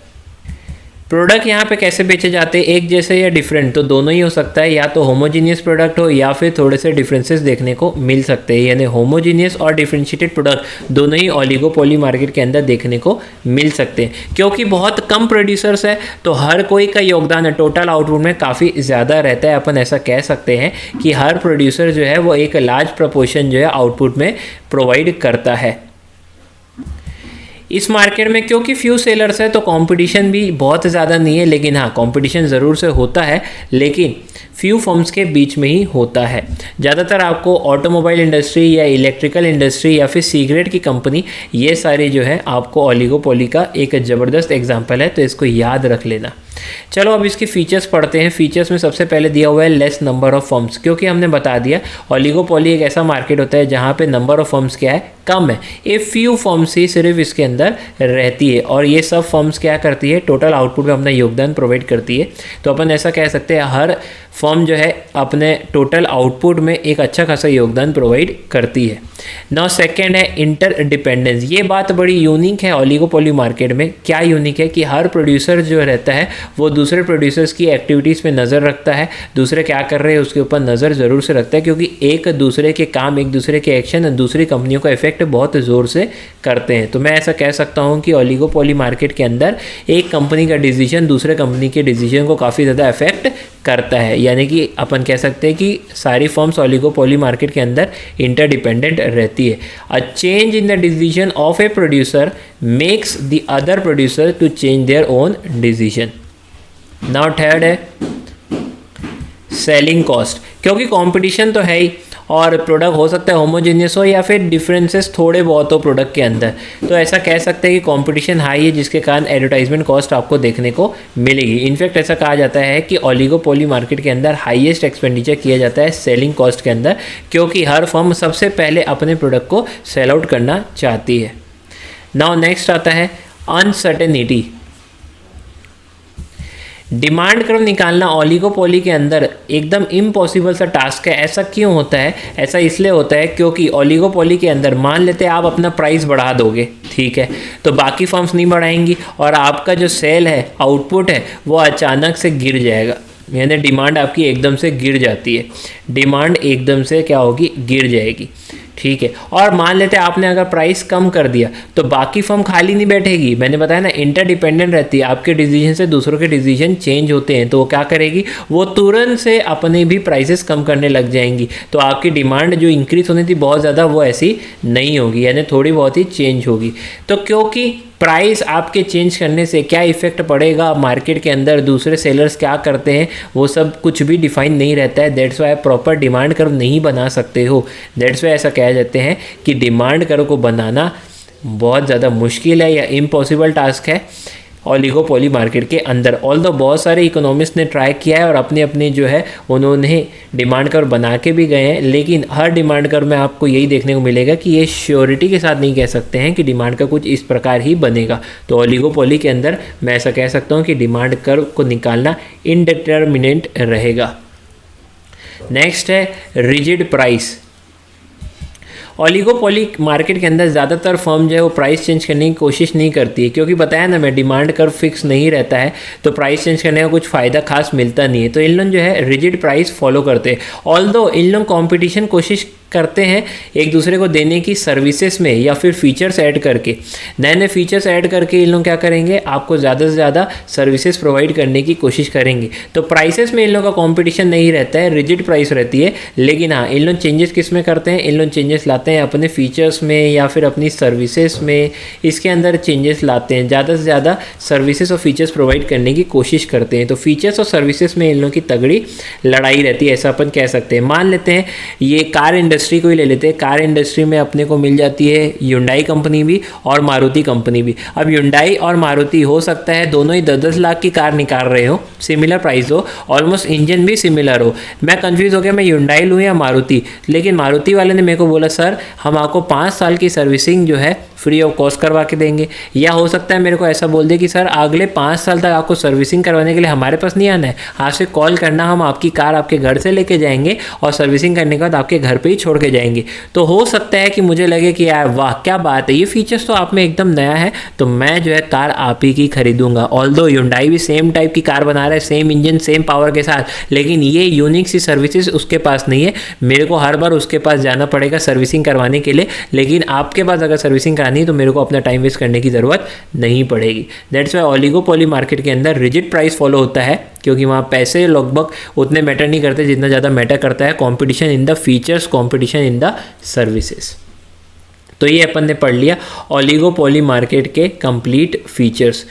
प्रोडक्ट यहाँ पे कैसे बेचे जाते हैं, एक जैसे या डिफरेंट, तो दोनों ही हो सकता है, या तो होमोजीनियस प्रोडक्ट हो या फिर थोड़े से डिफरेंसेस देखने को मिल सकते हैं। यानी होमोजीनियस और डिफरेंशिएटेड प्रोडक्ट दोनों ही ओलिगोपोली मार्केट के अंदर देखने को मिल सकते हैं। क्योंकि बहुत कम प्रोड्यूसर्स है तो हर कोई का योगदान है टोटल आउटपुट में काफ़ी ज़्यादा रहता है। अपन ऐसा कह सकते हैं कि हर प्रोड्यूसर जो है वो एक लार्ज प्रपोर्शन जो है आउटपुट में प्रोवाइड करता है। इस मार्केट में क्योंकि फ्यू सेलर्स है तो कंपटीशन भी बहुत ज़्यादा नहीं है, लेकिन हाँ कंपटीशन ज़रूर से होता है, लेकिन फ्यू फर्म्स के बीच में ही होता है। ज़्यादातर आपको ऑटोमोबाइल इंडस्ट्री या इलेक्ट्रिकल इंडस्ट्री या फिर सिगरेट की कंपनी, ये सारी जो है आपको ओलिगोपोली का एक ज़बरदस्त एग्जाम्पल है, तो इसको याद रख लेना। चलो अब इसके फीचर्स पढ़ते हैं। फीचर्स में सबसे पहले दिया हुआ है लेस नंबर ऑफ फर्म्स, क्योंकि हमने बता दिया ओलिगोपोली एक ऐसा मार्केट होता है जहाँ पे नंबर ऑफ फर्म्स क्या है, कम है। ए फ्यू फर्म्स ही सिर्फ इसके अंदर रहती है और ये सब फर्म्स क्या करती है, टोटल आउटपुट में अपना योगदान प्रोवाइड करती है। तो अपन ऐसा कह सकते हैं हर फर्म जो है अपने टोटल आउटपुट में एक अच्छा खासा योगदान प्रोवाइड करती है। नाउ सेकेंड है इंटरडिपेंडेंस। ये बात बड़ी यूनिक है ओलिगोपोली मार्केट में। क्या यूनिक है कि हर प्रोड्यूसर जो रहता है वो दूसरे प्रोड्यूसर्स की एक्टिविटीज़ पे नज़र रखता है, दूसरे क्या कर रहे हैं उसके ऊपर नज़र ज़रूर से रखता है, क्योंकि एक दूसरे के काम, एक दूसरे के एक्शन दूसरी कंपनियों का इफेक्ट बहुत ज़ोर से करते हैं। तो मैं ऐसा कह सकता हूँ कि ओलिगोपोली मार्केट के अंदर एक कंपनी का डिसीजन दूसरे कंपनी के डिसीजन को काफ़ी ज़्यादा इफेक्ट करता है, यानी कि अपन कह सकते हैं कि सारी फर्म्स ओलिगोपोली मार्केट के अंदर इंटरडिपेंडेंट रहती है। A change in the decision of a producer makes the other producer to change their own decision. Now third है सेलिंग कॉस्ट, क्योंकि कंपटीशन तो है ही और प्रोडक्ट हो सकता है होमोजेनियस हो या फिर डिफरेंसेस थोड़े बहुत हो प्रोडक्ट के अंदर। तो ऐसा कह सकते हैं कि कंपटीशन हाई है, जिसके कारण एडवर्टाइजमेंट कॉस्ट आपको देखने को मिलेगी। इनफैक्ट ऐसा कहा जाता है कि ओलिगोपोली मार्केट के अंदर हाईएस्ट एक्सपेंडिचर किया जाता है सेलिंग कॉस्ट के अंदर, क्योंकि हर फर्म सबसे पहले अपने प्रोडक्ट को सेल आउट करना चाहती है। नाउ नेक्स्ट आता है अनसर्टेनिटी। डिमांड कर्व निकालना ओलिगोपोली के अंदर एकदम इम्पॉसिबल सा टास्क है। ऐसा क्यों होता है? ऐसा इसलिए होता है क्योंकि ओलिगोपोली के अंदर मान लेते हैं आप अपना प्राइस बढ़ा दोगे, ठीक है, तो बाकी फर्म्स नहीं बढ़ाएंगी और आपका जो सेल है, आउटपुट है, वो अचानक से गिर जाएगा। यानी डिमांड आपकी एकदम से गिर जाती है, डिमांड एकदम से क्या होगी, गिर जाएगी, ठीक है। और मान लेते हैं आपने अगर प्राइस कम कर दिया तो बाकी फर्म खाली नहीं बैठेगी। मैंने बताया ना, इंटरडिपेंडेंट रहती है, आपके डिसीजन से दूसरों के डिसीजन चेंज होते हैं, तो वो क्या करेगी, वो तुरंत से अपने भी प्राइसेस कम करने लग जाएंगी। तो आपकी डिमांड जो इंक्रीज होनी थी बहुत ज़्यादा, वो ऐसी नहीं होगी, यानी थोड़ी बहुत ही चेंज होगी। तो क्योंकि प्राइस आपके चेंज करने से क्या इफेक्ट पड़ेगा मार्केट के अंदर, दूसरे सेलर्स क्या करते हैं, वो सब कुछ भी डिफाइन नहीं रहता है। That's why proper demand curve नहीं बना सकते हो। दैट्स वाई ऐसा कह जाते हैं कि डिमांड कर्व को बनाना बहुत ज़्यादा मुश्किल है या इम्पॉसिबल टास्क है ओलिगोपोली मार्केट के अंदर। ऑल्दो बहुत सारे इकोनॉमिस्ट ने ट्राई किया है और अपने अपने जो है उन्होंने डिमांड कर्व बना के भी गए हैं, लेकिन हर डिमांड कर्व में आपको यही देखने को मिलेगा कि ये श्योरिटी के साथ नहीं कह सकते हैं कि डिमांड कर्व कुछ इस प्रकार ही बनेगा। तो ओलिगोपोली के अंदर मैं ऐसा कह सकता हूँ कि डिमांड कर्व को निकालना इनडिटर्मिनेट रहेगा। नेक्स्ट है रिजिड प्राइस। ओलिगोपोली मार्केट के अंदर ज़्यादातर फर्म जो है वो प्राइस चेंज करने की कोशिश नहीं करती है, क्योंकि बताया ना मैं, डिमांड कर्व फिक्स नहीं रहता है, तो प्राइस चेंज करने का कुछ फ़ायदा खास मिलता नहीं है। तो इन लोग जो है रिजिड प्राइस फॉलो करते हैं। ऑल्दो इन लोग कॉम्पिटिशन कोशिश करते हैं एक दूसरे को देने की सर्विसेज में या फिर फीचर्स ऐड करके, नए नए फीचर्स ऐड करके इन लोग क्या करेंगे, आपको ज़्यादा से ज़्यादा सर्विसेज प्रोवाइड करने की कोशिश करेंगे। तो प्राइसेस में इन लोगों का कंपटीशन नहीं रहता है, रिजिड प्राइस रहती है। लेकिन हाँ, इन लोग चेंजेस किस में करते हैं, इन लोग चेंजेस लाते हैं अपने फीचर्स में या फिर अपनी सर्विसेज में, इसके अंदर चेंजेस लाते हैं, ज़्यादा से ज़्यादा सर्विसेज और फीचर्स प्रोवाइड करने की कोशिश करते हैं। तो फीचर्स और सर्विसेज में इन लोगों की तगड़ी लड़ाई रहती है, ऐसा अपन कह सकते हैं। मान लेते हैं ये कार इंडस्ट्री को ही ले लेते हैं। कार इंडस्ट्री में अपने को मिल जाती है ह्युंडई कंपनी भी और मारुति कंपनी भी। अब ह्युंडई और मारुति हो सकता है दोनों ही 10-10 लाख की कार निकाल रहे हो, सिमिलर प्राइस हो, ऑलमोस्ट इंजन भी सिमिलर हो। मैं कंफ्यूज हो गया मैं ह्युंडई लूँ या मारुति, लेकिन मारुति वाले ने मेरे को बोला सर हम आपको 5 साल की सर्विसिंग जो है फ्री ऑफ कॉस्ट करवा के देंगे। या हो सकता है मेरे को ऐसा बोल दे कि सर अगले 5 साल तक आपको सर्विसिंग करवाने के लिए हमारे पास नहीं आना है, आपसे कॉल करना, हम आपकी कार आपके घर से लेके जाएंगे और सर्विसिंग करने के बाद आपके घर पे ही छोड़ के जाएंगे। तो हो सकता है कि मुझे लगे कि यार वाह क्या बात है, ये फीचर्स तो आप में एकदम नया है, तो मैं जो है कार आप ही की खरीदूंगा। ऑल्दो ह्युंडई भी सेम टाइप की कार बना रहा है, सेम इंजन सेम पावर के साथ, लेकिन ये यूनिक सी सर्विसेज उसके पास नहीं है। मेरे को हर बार उसके पास जाना पड़ेगा सर्विसिंग करवाने के लिए, लेकिन आपके पास अगर सर्विसिंग करानी है तो मेरे को अपना टाइम वेस्ट करने की ज़रूरत नहीं पड़ेगी। दैट्स वाई ओलिगोपोली मार्केट के अंदर रिजिड प्राइस फॉलो होता है, क्योंकि वहाँ पैसे लगभग उतने मैटर नहीं करते जितना ज़्यादा मैटर करता है competition in the features, competition in the services. तो ये अपन ने पढ़ लिया ओलिगोपोली मार्केट के कंप्लीट फीचर्स।